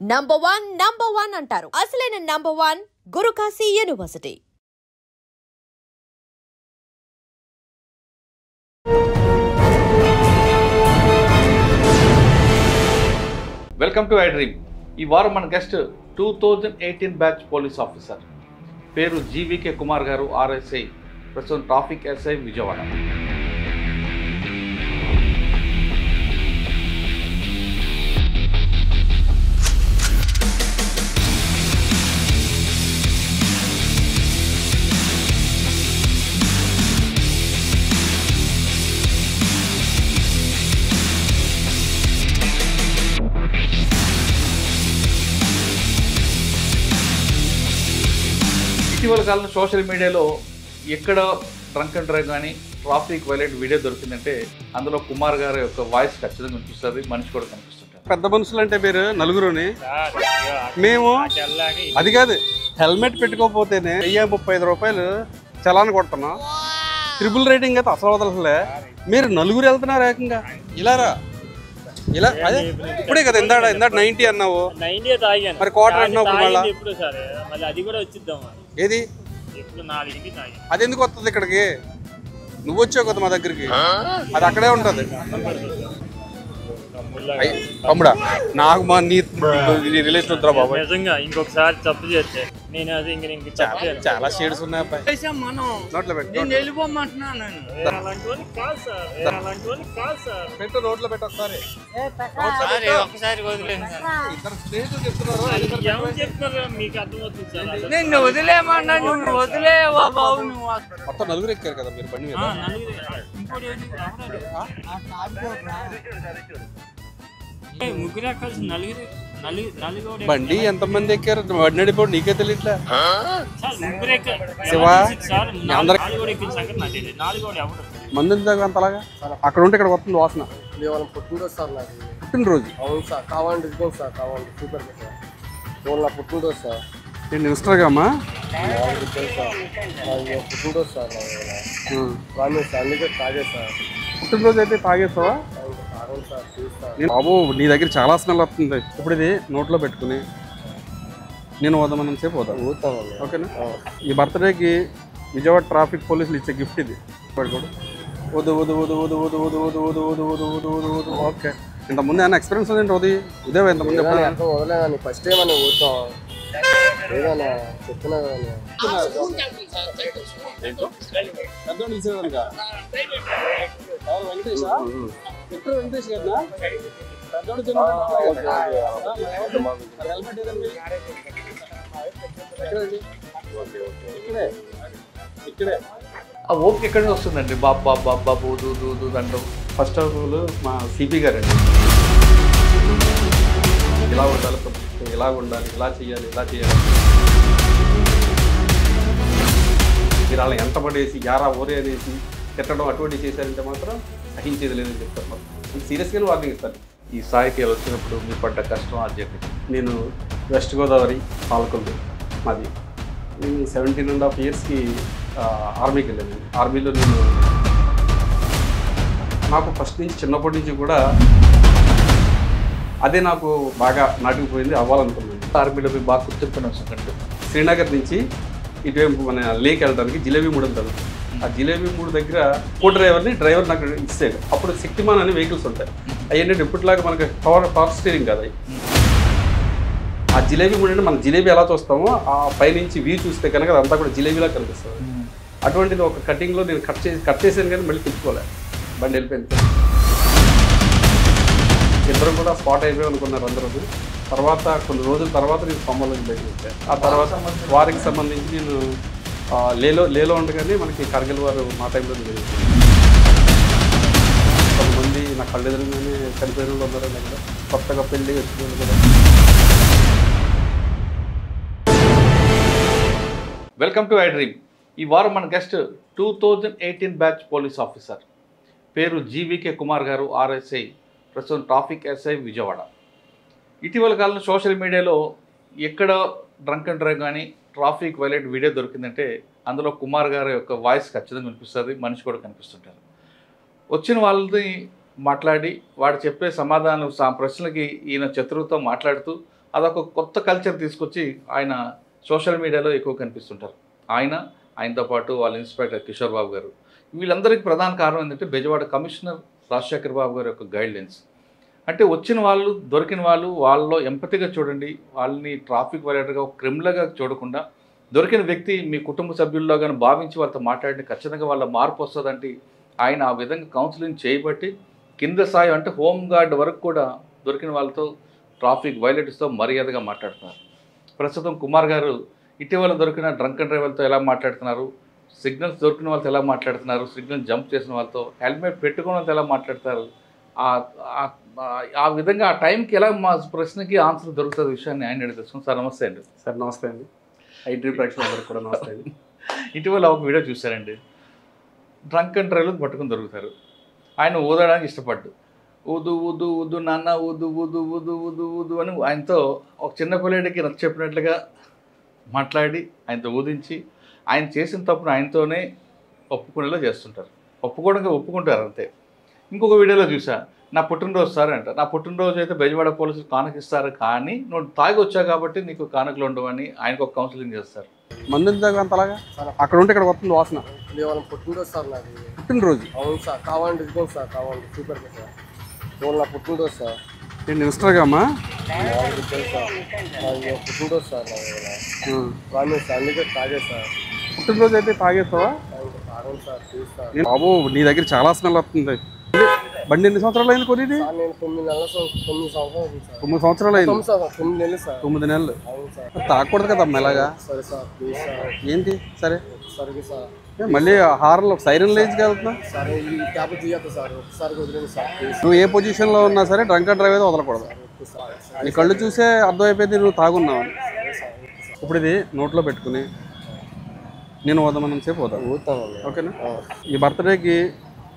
Number one అంటారు. అసలైన number one Guru Kashi university. Welcome to I dream. ఈ వారం మన గెస్ట్ 2018 బ్యాచ్ పోలీస్ ఆఫీసర్, పేరు జీవీకే కుమార్ గారు, ఆర్ఎస్ఐ, ప్రస్తుతం ట్రాఫిక్ ఎస్ఐ విజయవాడ. ఇటీవల కాలంలో సోషల్ మీడియాలో ఎక్కడ డ్రంక్ అండ్ డ్రైవ్ కానీ ట్రాఫిక్ వైలెంట్ వీడియో దొరికిందంటే అందులో కుమార్ గారి యొక్క వాయిస్ ఖచ్చితంగా కనిపిస్తుంది, మనిషి కూడా కనిపిస్తుంటారు. పెద్ద మనుషులు అంటే మీరు నలుగురుని మేము అది కాదు, హెల్మెట్ పెట్టుకోకపోతేనే 1035 రూపాయలు చలాన్ కొడుతున్నాం. ట్రిపుల్ రేటింగ్ అయితే అసలు వదలలే. మీరు నలుగురు వెళ్తున్నారు ఏకంగా ఇలారా ఇలా అదే ఇప్పుడే కదా ఇందాడ 90 అన్నావు, మరి క్వార్టర్ అన్నావు. ఏది అది ఎందుకు వస్తుంది ఇక్కడికి? నువ్వు వచ్చావు కదా మా దగ్గరికి, అది అక్కడే ఉంటుంది. తమ్ముడా నాకు మా నీ రిలేషన్ వద్దురా బాబు. ఇంకొకసారి తప్పు చేస్తే నేను అది చాలా షేడ్స్ ఉన్నాయి అబ్బాయి. నోట్లో పెట్టు, పెట్టు నోట్లో పెట్టు ఒకసారి. మీకు అర్థమవుతుంది సార్. నేను వదిలేమన్నా, నువ్వు వదిలేవా బాబు? నువ్వు మొత్తం నలుగురు ఎక్కారు కదా మీరు బండి మీద. ముగ్గురు కలిసి నలుగురు బండి ఎంతమంది ఎక్కారు? బండి నడిపోడు నీకే తెలియట్లే. మంది అంతలాగా అక్కడ ఉంటే ఇక్కడ వస్తుంది వాసన. పుట్టినరోజు సార్ నాది. పుట్టినరోజు? అవును సార్, కావాలంటే ఇదిగోండి సార్, కావాలండి సూపర్ సార్. నా పుట్టినరోజు సార్. నేను ఇన్స్టాగ్రామా? పుట్టినరోజు సార్ ప్రామిస్, అందుకే తాగే సార్. పుట్టినరోజు అయితే తాగేస్తావా? బాబు నీ దగ్గర చాలా స్మెల్ వస్తుంది. ఇప్పుడు ఇది నోట్లో పెట్టుకుని నేను వద్దామని సేపు వద్దాం. ఓకేనా? ఈ బర్త్డేకి విజయవాడ ట్రాఫిక్ పోలీసులు ఇచ్చే గిఫ్ట్ ఇది. వద్దు వద్దు వద్దు వద్దు వద్దు వద్దు వద్దు వద్దు వద్దు వద్దు వద్దు వద్దు వద్దు. ఓకే, ఇంతకుముందు ఏమైనా ఎక్స్పీరియన్స్ ఉంది ఉదయం? ఇంతకుముందు వదలేదని ఫస్ట్ టైం అని ఊరుతాం ఏదైనా చెప్తున్నా వెంకటేష్ గారు ఇక్కడే ఆ ఓపిక ఎక్కడి నుంచి వస్తుందండి? బాబు బాబు బాబు బాబు దూ దూ దూ అంటాం. ఫస్ట్ ఆఫ్ ఆల్ మా సిపి గారండి, ఇలా ఉండాలి, ఇలా ఉండాలి, ఇలా చేయాలి, ఇలా చేయాలి. మీరు అలా ఎంత పడేసి యారా ఓరే అనేసి తిట్టడం అటువంటి చేశారంటే మాత్రం సహించేది లేదని చెప్తారు. సీరియస్గా వార్నింగ్ ఇస్తారు. ఈ స్థాయికి వచ్చినప్పుడు మీ పడ్డ కష్టం అది చెప్పి. నేను వెస్ట్ గోదావరి పాలకొల్లు మాది. నేను 17.5 ఇయర్స్కి ఆర్మీకి వెళ్ళాను. ఆర్మీలో నేను నాకు ఫస్ట్ నుంచి చిన్నప్పటి నుంచి కూడా అదే నాకు బాగా నాటుకుపోయింది, అవ్వాలనుకున్నాను. ఆర్మీలో బాగా గుర్తింపున్నాను. శ్రీనగర్ నుంచి ఇటువైపు మన లేక్ వెళ్ళడానికి జిలేబీ మూడు వెళ్తాను. ఆ జిలేబీ మూడు దగ్గర కో డ్రైవర్ నాకు ఇస్తాడు. అప్పుడు శక్తిమాన్ అనే వెహికల్స్ ఉంటాయి. అవన్నీ ఇప్పటిలాగా మనకి పవర్ స్టీరింగ్ కదా. ఆ జిలేబీ మూడు అంటే మనం జిలేబీ ఎలా చూస్తామో ఆ పైనుంచి వ్యూ చూస్తే కనుక అదంతా కూడా జిలేబీలా కనిపిస్తుంది. అటువంటిది ఒక కటింగ్లో నేను కట్ చేసాను కానీ మళ్ళీ తిప్పుకోలేదు, బండి వెళ్ళిపోయింది. ఇద్దరు కూడా స్పాట్ అయిపోయి అనుకున్నారు అందరూ. తర్వాత కొన్ని రోజుల తర్వాత నేను సొమ్మలోకి బయటకు వచ్చాను. ఆ తర్వాత వారికి సంబంధించి నేను లేలో ఉండగానే మనకి కార్గిల్ వారు మా టైంలో జరిగింది. కొంతమంది నా కళ్ళు ఎదురుగానే చనిపోయిన వాళ్ళు ఉన్నారు దగ్గర, కొత్తగా పెళ్ళి వచ్చిన వాళ్ళు కూడా. Welcome to I dream. ఈ వారం మన గెస్ట్ 2018 బ్యాచ్ పోలీస్ ఆఫీసర్, పేరు జీవీకే కుమార్ గారు, ఆర్ఎస్ఐ, ప్రస్తుతం ట్రాఫిక్ ఎస్ఐ విజయవాడ. ఇటీవల కాలంలో సోషల్ మీడియాలో ఎక్కడ డ్రంక్ అండ్ డ్రైవ్ కానీ ట్రాఫిక్ వైలెంట్ వీడియో దొరికిందంటే అందులో కుమార్ గారి యొక్క వాయిస్ ఖచ్చితంగా కనిపిస్తుంది, మనిషి కూడా కనిపిస్తుంటారు. వచ్చిన వాళ్ళని మాట్లాడి వాడు చెప్పే సమాధానం ప్రశ్నలకి ఈయన చతురుతో మాట్లాడుతూ అదొక కొత్త కల్చర్ తీసుకొచ్చి ఆయన సోషల్ మీడియాలో ఎక్కువ కనిపిస్తుంటారు. ఆయనతో పాటు వాళ్ళ ఇన్స్పెక్టర్ కిషోర్ బాబు గారు, వీళ్ళందరికీ ప్రధాన కారణం ఏంటంటే బెజవాడ కమిషనర్ రాజశేఖర్ బాబు గారి యొక్క గైడ్లైన్స్. అంటే వచ్చిన వాళ్ళు, దొరికిన వాళ్ళు వాళ్ళలో ఎంపతిగా చూడండి, వాళ్ళని ట్రాఫిక్ వైలేటర్గా ఒక క్రిమినల్గా చూడకుండా దొరికిన వ్యక్తి మీ కుటుంబ సభ్యుల్లో కానీ భావించి వాళ్ళతో మాట్లాడిన ఖచ్చితంగా వాళ్ళ మార్పు వస్తుందంటే ఆయన ఆ విధంగా కౌన్సిలింగ్ చేయబట్టి కింద స్థాయి అంటే హోమ్ గార్డ్ వరకు కూడా దొరికిన వాళ్ళతో ట్రాఫిక్ వైలేటర్స్తో మర్యాదగా మాట్లాడుతున్నారు. ప్రస్తుతం కుమార్ గారు ఇటీవల దొరికిన డ్రంక్ అండ్ డ్రైవర్తో ఎలా మాట్లాడుతున్నారు, సిగ్నల్స్ దొరికిన వాళ్ళతో ఎలా మాట్లాడుతున్నారు, సిగ్నల్ జంప్ చేసిన వాళ్ళతో, హెల్మెట్ పెట్టుకున్న వాళ్ళతో ఎలా మాట్లాడతారు, ఆ విధంగా ఆ టైంకి ఎలా మా ప్రశ్నకి ఆన్సర్ దొరుకుతుంది విషయాన్ని ఆయన తెలుసుకున్నాం. సార్ నమస్తే అండి. సార్ నమస్తే అండి. ఐటీ ప్రేక్షకులందరికీ కూడా నమస్తే అండి. ఇటీవల ఒక వీడియో చూశారండి, డ్రంక్ అండ్ డ్రైవ్లు పట్టుకుని దొరుకుతారు. ఆయన ఊదడానికి ఇష్టపడ్డు, ఊదు ఊదు ఊదు నాన్న ఊదు ఊదు ఊదు ఊదు ఊదు అని ఆయనతో ఒక చిన్న పిల్లడికి నచ్చ చెప్పినట్లుగా మాట్లాడి ఆయనతో ఊదించి ఆయన చేసిన తప్పును ఆయనతోనే ఒప్పుకునేలా చేస్తుంటారు. ఒప్పుకుంటారు అంతే. ఇంకొక వీడియోలో చూసా, నా పుట్టినరోజు సార్ అంట, నా పుట్టినరోజు అయితే బెజవాడ పోలీసులు కానుకిస్తారు, కానీ నువ్వు తాగి వచ్చావు కాబట్టి నీకు కానుకలు ఉండవని ఆయనకు ఒక కౌన్సిలింగ్ చేస్తారు. మందు తాగు అంతలాగా అక్కడ ఉంటే ఇక్కడ వస్తుంది వాసన. వాళ్ళ పుట్టినరోజు సార్ నాది. పుట్టినరోజు? అవును సార్. కావాలంటే ఇదిగోండి సార్, కావాలంటే సూపర్ సార్. ఇవాళ నా పుట్టినరోజు సార్. ఏంటి ఇన్స్టాగ్రామా? సార్ పుట్టినరోజు సార్ నాది సార్, అందుకే తాగే సార్. పుట్టినరోజు అయితే తాగేస్తావా? తాగండి సార్, ప్లీజ్ సార్. బాబు నీ దగ్గర చాలా స్మెల్ వస్తుంది. బండి ఎన్ని సంవత్సరాలు అయింది కొని? నేను 9 సంవత్సరాలు అయింది సార్. 9 సంవత్సరాలు అయింది. 9 నెలలు సార్. 9 నెలలు. అవును సార్. తాగకూడదు కదా మెల్లగా. సరే సార్, ప్లీజ్ సార్. ఏంటి సరే సరే సార్. మళ్ళీ హార్న్లో సైరన్ లేచి వెళ్తున్నా. సరే ఈ క్యాబ్ తీయద్దు సార్, ఒకసారి వదిలేండి సార్ ప్లీజ్. నువ్వు ఏ పొజిషన్లో ఉన్నా సరే డ్రంక్ అండ్ డ్రైవ్ అయితే వదలకూడదు. నీ కళ్ళు చూసే అర్థమైపోయింది నువ్వు తాగున్నావు. ఇప్పుడు ఇది నోట్లో పెట్టుకుని నేను వదమనం సేపు పోతాను. ఓకేనా? ఈ బర్త్డేకి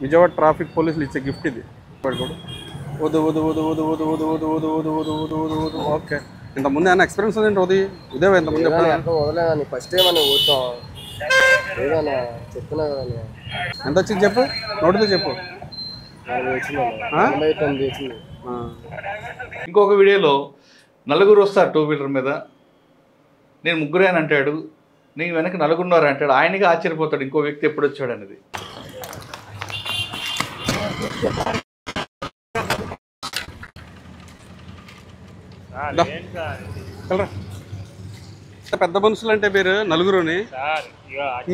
విజయవాడ ట్రాఫిక్ పోలీసులు ఇచ్చే గిఫ్ట్ ఇది. పడుకోడు వదు వదు వదు వదు వదు వదు వదు వదు వదు వదు వదు వదు వదు. ఓకే, ఇంతకుముందు ఏమైనా ఎక్స్పీరియన్స్ ఉందండి? ఉదయం ఇంతకుముందు వదలేదని ఫస్ట్ టైం అని పోతాం ఏదన్నా చెప్తున్నా కదా. ఎంత వచ్చింది చెప్పు, నోటితో చెప్పు. ఇంకొక వీడియోలో నలుగురు వస్తారు 2 వీలర్ మీద, నేను ముగ్గురే అని అంటాడు, నేను వెనక నలుగురున్నారు అంటాడు. ఆయనగా ఆశ్చర్యపోతాడు ఇంకో వ్యక్తి ఎప్పుడు వచ్చాడు అనేది. పెద్ద మనుషులు అంటే మీరు నలుగురుని,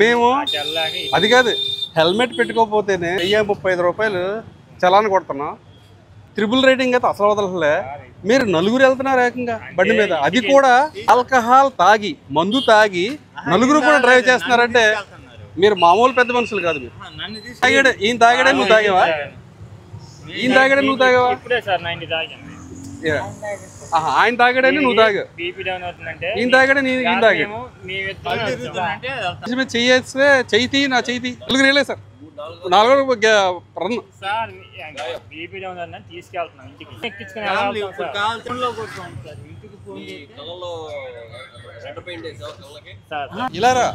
మేము అది కాదు హెల్మెట్ పెట్టుకోకపోతేనే 1035 రూపాయలు చలాన్ కొడుతున్నాం. ట్రిపుల్ రైడింగ్ అయితే అసలు వదలలే. మీరు నలుగురు వెళ్తున్నారు ఏకంగా బండి మీద, అది కూడా ఆల్కహాల్ తాగి, మందు తాగి నలుగురు కూడా డ్రైవ్ చేస్తున్నారంటే మీరు మామూలు పెద్ద మనుషులు కాదు. మీరు తాగాడే, ఈయన తాగాడే నువ్వు తాగావా? ఈయన తాగాడే నువ్వు తాగావా? ఆయన తాగాడని నువ్వు తాగా, ఈయన తాగాడే ఈయన తాగాడు. చెయ్యేస్తే చెయ్యి నా చెయ్యి నలుగురు వెళ్ళే సార్, 4 రన్ ఇలారా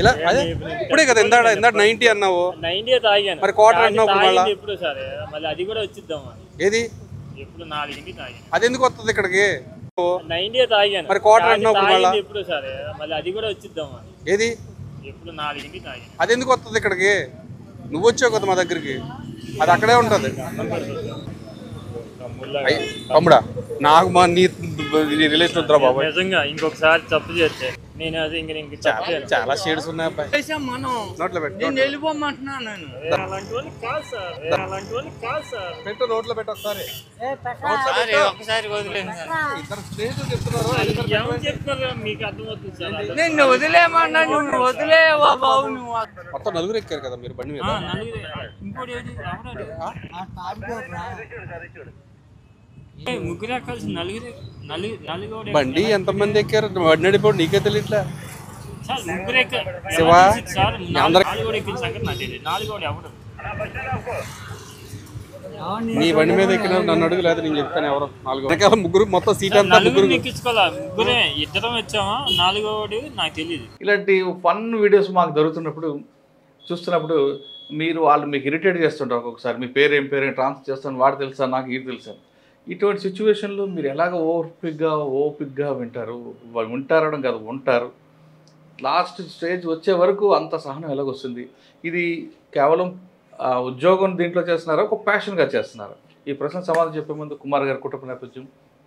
ఇలా అదే ఇప్పుడే కదా ఇందాడ 90 అన్నావు, 90 తాగాను మరి క్వార్టర్ అన్నావు. ఎప్పుడు సరే మళ్ళీ అది కూడా వచ్చిద్దాం. ఏది ఎప్పుడు 4కి తాగాను, అది ఎందుకు వస్తుంది ఇక్కడికి? 90 తాగాను, మరి క్వార్టర్ అన్నావు. ఎప్పుడు సరే మళ్ళీ అది కూడా వచ్చిద్దాం. ఏది ఎప్పుడు 4కి తాగాను, అది ఎందుకు వస్తుంది ఇక్కడికి? నువ్వు వచ్చావు కదా మా దగ్గరికి, అది అక్కడే ఉంటుంది. తమ్ముడా నాకు మా నీ రిలేషన్ వద్దురా బాబు. నిజంగా ఇంకొకసారి తప్పు చేస్తే నేను అది చాలా షేడ్స్ ఉన్నాయి అబ్బాయి. మనం నోట్లో పెట్టు, వెళ్ళిపోమంటున్నాను నేను. అలాంటి వాళ్ళు కాదు సార్, అలాంటి వాళ్ళు కాదు సార్. పెట్టు నోట్లో పెట్టు ఒకసారి. ఒకసారి వదిలేను సార్. ఇద్దరు స్నేహితులు చెప్తున్నారు, ఏమని చెప్తారు మీకు అర్థమవుతుంది సార్. నిన్ను వదిలేమన్నా, నువ్వు వదిలేవా బాబు? నువ్వు మొత్తం నలుగురు ఎక్కారు కదా మీరు బండి మీద. ఇంకోటి ముగ్గురే కలిసి నలుగురు బండి ఎంతమంది ఎక్కారు? బండి నడిపోడు నీకే తెలియట్లే. సార్ ముగ్గురే శివ సార్, అందరు 4 ఎక్కిన సంగతి నాకు తెలియదు. 4 ఎవరు నీ బండి మీద ఎక్కిన నన్ను అడుగు, లేదా నేను చెప్తాను ఎవరో. 4 ముగ్గురు మొత్తం సీట్ అంతా ముగ్గురు ఎక్కించుకోవాలా? ముగ్గురే, ఇద్దరం వచ్చామా, 4వోడు నాకు తెలియదు. ఇలాంటి ఫన్ వీడియోస్ మాకు దొరుకుతున్నప్పుడు చూస్తున్నప్పుడు వాళ్ళు మీకు ఇరిటేట్ చేస్తుంటారు. ఒక్కొక్కసారి మీ పేరు ఏం ట్రాన్స్ఫర్ చేస్తాను, వాడు తెలుసా నాకు ఇది తెలుసా. ఇటువంటి సిచ్యువేషన్లో మీరు ఎలాగ ఓపిక్గా వింటారు? వాళ్ళు ఉంటారడం కాదు, ఉంటారు. లాస్ట్ స్టేజ్ వచ్చే వరకు అంత సహనం ఎలాగొస్తుంది? ఇది కేవలం ఉద్యోగం దీంట్లో చేస్తున్నారా, ఒక ప్యాషన్గా చేస్తున్నారా? ఈ ప్రశ్న సమాధానం చెప్పే ముందు కుమార్ గారి కుటుంబ నేపథ్యం,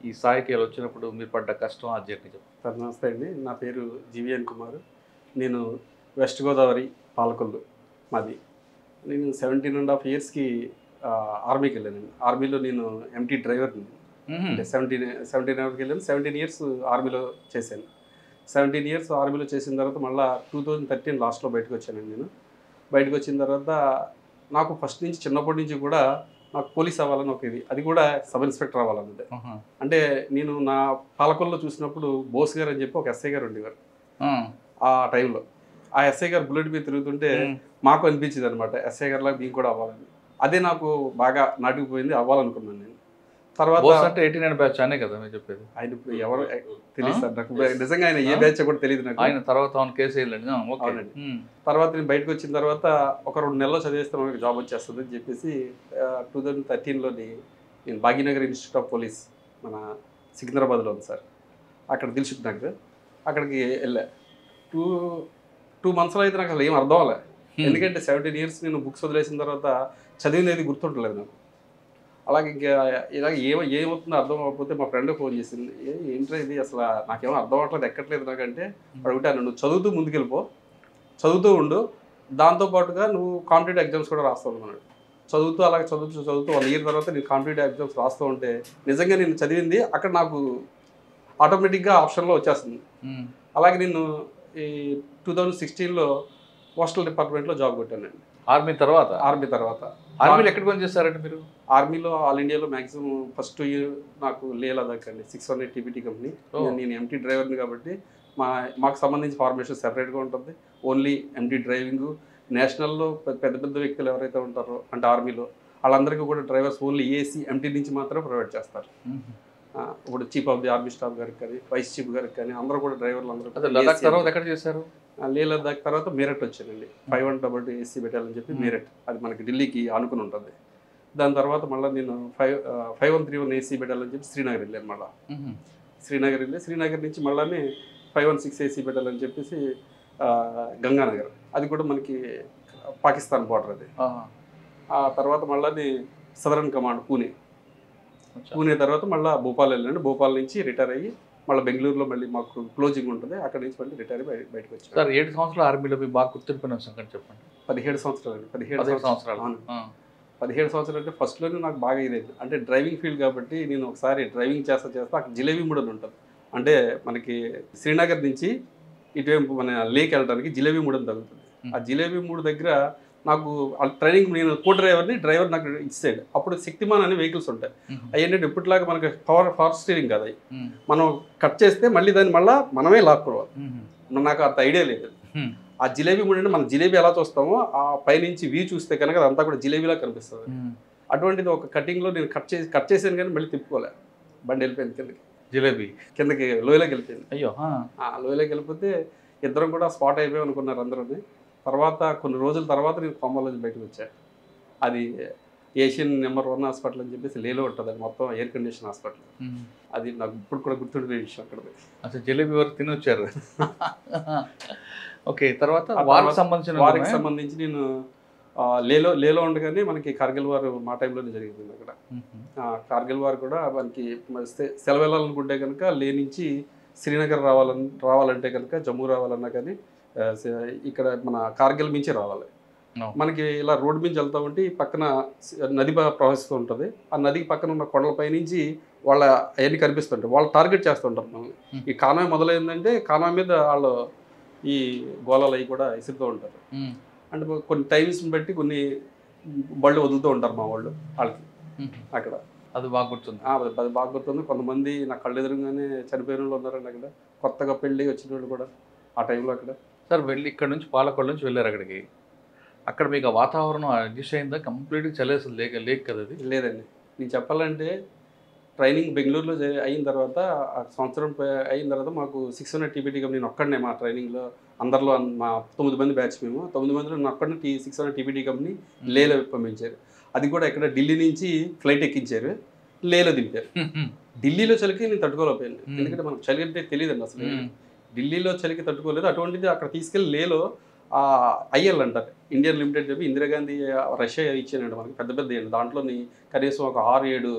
ఈ స్థాయికి ఎలా వచ్చినప్పుడు మీరు పడ్డ కష్టం, ఆ జర్నీ చెప్పండి. సార్ నమస్తే అండి, నా పేరు జీవీఎన్ కుమార్. నేను వెస్ట్ గోదావరి పాలకొల్లు మాది. నేను 17.5 yearsకి ఆర్మీకి వెళ్ళానండి. ఆర్మీలో నేను ఎంటీ డ్రైవర్ని. అంటే 17 వెళ్ళాను. 17 years ఆర్మీలో చేశాను. 17 years ఆర్మీలో చేసిన తర్వాత మళ్ళీ 2013 లాస్ట్లో బయటకు వచ్చానండి. నేను బయటకు వచ్చిన తర్వాత నాకు ఫస్ట్ నుంచి చిన్నప్పటి నుంచి కూడా నాకు పోలీస్ అవ్వాలని ఒక ఇది, అది కూడా సబ్ ఇన్స్పెక్టర్ అవ్వాలన్నది. అంటే నేను నా పాలకొల్లో చూసినప్పుడు బోస్ గారు అని చెప్పి ఒక ఎస్ఐ గారు ఉండేవారు. ఆ టైంలో ఆ ఎస్ఐ గారు బుల్లెట్ మీద తిరుగుతుంటే మాకు అనిపించింది అనమాట, ఎస్ఐ గారిలాగా మేము కూడా అవ్వాలని. అదే నాకు బాగా నాటుకుపోయింది, అవ్వాలనుకున్నాను నేను. తర్వాత అంటే 89 బ్యాచ్ అనే కదా మీరు చెప్పేది? ఆయన ఇప్పుడు ఎవరు తెలియదు సార్ నాకు, నిజంగా ఆయన ఏ బ్యాచ్ కూడా తెలియదు నాకు. ఆయన తర్వాత కేసు వెళ్ళండి. అవునండి. తర్వాత నేను బయటకు వచ్చిన తర్వాత ఒక 2 నెలల్లో చదివేస్తే మనకి జాబ్ వచ్చేస్తుంది అని చెప్పేసి 2013లోని నేను భాగ్యనగర్ ఇన్స్టిట్యూట్ ఆఫ్ పోలీస్ మన సికింద్రాబాద్లో ఉంది సార్, అక్కడ దిల్సుఖ్ నగర్, అక్కడికి వెళ్ళా. 2 monthsలో అయితే నాకు అసలు ఏం అర్థం అవ్వలే. ఎందుకంటే 17 years నేను బుక్స్ వదిలేసిన తర్వాత చదివినది గుర్తుంటలేదు నాకు. అలాగే ఇంకా ఇలాగ ఏమవుతుందో అర్థం అవ్వకపోతే మా ఫ్రెండ్ ఫోన్ చేసింది, ఏంట్రా ఇది అసలు నాకేమో అర్థం అవ్వట్లేదు, ఎక్కట్లేదు నాకంటే. అడుగుతాను, నువ్వు చదువుతూ ముందుకెళ్ళిపో, చదువుతూ ఉండు, దాంతోపాటుగా నువ్వు కాంపిటేటివ్ ఎగ్జామ్స్ కూడా రాస్తావు అన్నాడు. చదువుతూ అలాగే చదువుతూ 1 year తర్వాత నేను కాంపిటేటివ్ ఎగ్జామ్స్ రాస్తూ ఉంటే నిజంగా నేను చదివింది అక్కడ నాకు ఆటోమేటిక్గా ఆప్షన్లో వచ్చేస్తుంది. అలాగే నేను ఈ 2016లో పోస్టల్ డిపార్ట్మెంట్లో జాబ్ కొట్టానండి. ఆర్మీ తర్వాత ఆర్మీలో ఎక్కడ పని చేస్తారంటే మీరు? ఆర్మీలో ఆల్ ఇండియాలో మ్యాక్సిమం ఫస్ట్ ఇయర్ నాకు లే లదాఖ్ అండి, 600 TPT కంపెనీ. నేను ఎంటీ డ్రైవర్ని కాబట్టి మాకు సంబంధించి ఫార్మేషన్ సెపరేట్గా ఉంటుంది. Only empty driving. నేషనల్లో పెద్ద పెద్ద వ్యక్తులు ఎవరైతే ఉంటారో అంటే ఆర్మీలో వాళ్ళందరికీ కూడా డ్రైవర్స్ ఓన్లీ ఏసీ ఎంటీ నుంచి మాత్రమే ప్రొవైడ్ చేస్తారు. ఇప్పుడు chief of the army staff గారికి కానీ, వైస్ చీఫ్ గారికి కానీ అందరూ కూడా డ్రైవర్లు అందరూ. లదాఖ్ తర్వాత ఎక్కడ చేశారు? లే లదాఖ్ తర్వాత మీరట్ వచ్చానండి. 512 AC పెట్టాలని చెప్పి మీరట్, అది మనకి ఢిల్లీకి ఆనుకుని ఉంటుంది. దాని తర్వాత మళ్ళీ నేను 5131 AC పెట్టాలని చెప్పి శ్రీనగర్ వెళ్ళాను. మళ్ళీ శ్రీనగర్ నుంచి మళ్ళీ 516 AC పెట్టాలని చెప్పేసి గంగానగర్, అది కూడా మనకి పాకిస్తాన్ బార్డర్ అది. ఆ తర్వాత మళ్ళీ సదరన్ కమాండ్ పూణే తర్వాత మళ్ళీ భోపాల్ వెళ్ళండి. భోపాల్ నుంచి రిటైర్ అయ్యి మళ్ళీ బెంగళూరులో మళ్ళీ మాకు క్లోజింగ్ ఉంటుంది, అక్కడ నుంచి మళ్ళీ రిటైర్ అయ్యి బయటకు వచ్చాను. సార్ 7 సంవత్సరాలు ఆర్మీలో మీ బాగా గుర్తుండిపోయిన సంగతి చెప్పండి. 17 సంవత్సరాలు. 17 సంవత్సరాలు అంటే ఫస్ట్లోనే నాకు బాగా ఇదైంది. అంటే డ్రైవింగ్ ఫీల్డ్ కాబట్టి నేను ఒకసారి డ్రైవింగ్ చేస్తా అక్కడ జిలేబీ మూడ్ అని ఉంటుంది. అంటే మనకి శ్రీనగర్ నుంచి ఇటువైపు మన లేక్ వెళ్ళడానికి జిలేబీ మూడ్ అని తగ్గుతుంది. ఆ జిలేబీ మూడ్ దగ్గర నాకు ట్రైనింగ్, నేను కో డ్రైవర్ నాకు ఇచ్చాడు. అప్పుడు శక్తిమాన్ అనే వెహికల్స్ ఉంటాయి. అయ్యేంటంటే ఇప్పటిలాగా మనకి పవర్ స్టీరింగ్ కదా, అవి మనం కట్ చేస్తే మళ్ళీ దాన్ని మనమే లాక్కోవాలి. నాకు అంత ఐడియా లేదు. ఆ జిలేబీ మూడు అంటే మనం జిలేబీ ఎలా చూస్తామో ఆ పైనుంచి వ్యూ చూస్తే కనుక అదంతా కూడా జిలేబీలా కనిపిస్తుంది. అటువంటిది ఒక కటింగ్లో నేను కట్ చేసాను కానీ మళ్ళీ తిప్పుకోలే, బండి వెళ్ళిపోయింది కిందకి లోయలోకి వెళ్ళిపోయింది. అయ్యో, లోయలోకి వెళ్ళిపోతే ఇద్దరం కూడా స్పాట్ అయిపోయాం అనుకున్నారు అందరూ. తర్వాత కొన్ని రోజుల తర్వాత నేను కొమ్మల నుంచి బయటకు వచ్చా. అది ఏషియన్ నెంబర్ 1 హాస్పిటల్ అని చెప్పేసి లేలో ఉంటుంది, అది మొత్తం ఎయిర్ కండిషన్ హాస్పిటల్. అది నాకు ఇప్పుడు కూడా గుర్తుండిపోయే విషయం. అక్కడ అసలు జిలేబీ వరకు తిని వచ్చారు. ఓకే, తర్వాత వారికి సంబంధించి నేను లేలో ఉండగానే మనకి కార్గిల్ వార్ మా టైంలోనే జరిగింది. అక్కడ కార్గిల్ వార్ కూడా మనకి సెలవు వెళ్ళాలనుకుంటే కనుక లే నుంచి శ్రీనగర్ రావాలంటే కనుక జమ్మూ రావాలన్నా కానీ ఇక్కడ మన కార్గిల్ మించి రావాలి. మనకి ఇలా రోడ్ మించి వెళ్తా ఉంటే పక్కన నది ప్రవహిస్తూ ఉంటుంది. ఆ నదికి పక్కన ఉన్న కొండలపై నుంచి వాళ్ళ అవన్నీ కనిపిస్తుంటాయి. వాళ్ళు టార్గెట్ చేస్తుంటారు మనల్ని. ఈ కాన్వాయ్ మొదలైందంటే కాన్వాయ్ మీద వాళ్ళు ఈ గోళాలు అవి కూడా ఇసురుతూ ఉంటారు. అంటే కొన్ని టైమ్స్ని బట్టి కొన్ని బళ్ళు వదులుతూ ఉంటారు మా వాళ్ళు వాళ్ళకి అక్కడ. అది బాగా గుర్తుంది. అది బాగా గుర్తుంది. కొంతమంది నా కళ్ళు ఎదురుగానే చనిపోయిన వాళ్ళు ఉన్నారండి అక్కడ, కొత్తగా పెళ్ళి వచ్చిన వాళ్ళు కూడా ఆ టైంలో అక్కడ. సార్ వెళ్ళి ఇక్కడ నుంచి పాలకొండ నుంచి వెళ్ళారు అక్కడికి. అక్కడ మీకు ఆ వాతావరణం అడ్జస్ట్ అయిందా? కంప్లీట్గా చలేస్తుంది లేక్ కదా అది? లేదండి, నేను చెప్పాలంటే ట్రైనింగ్ బెంగళూరులో అయిన తర్వాత ఆ సంవత్సరం అయిన తర్వాత మాకు 600 TPT కంపెనీ నేను ఒక్కడనే మా ట్రైనింగ్లో అందరిలో మా 9 మంది బ్యాచ్, మేము 9 మందిలో నేను ఒక్కడనే 600 TPT కంపెనీ లేలో పంపించారు. అది కూడా ఇక్కడ ఢిల్లీ నుంచి ఫ్లైట్ ఎక్కించారు. లేలో దింపారు. ఢిల్లీలో చలికి నేను తట్టుకోలేకపోయాను, ఎందుకంటే మనకు చలి అంటే తెలియదండి అసలు. ఢిల్లీలో చలికి తట్టుకోలేదు, అటువంటిది అక్కడ తీసుకెళ్ళి లేలో ఐఎల్ అంటారు, ఇండియన్ లిమిటెడ్ చెప్పి ఇందిరాగాంధీ రష్యా ఇచ్చానండి మనకి, పెద్ద పెద్ద దాంట్లోని కనీసం ఒక 6-7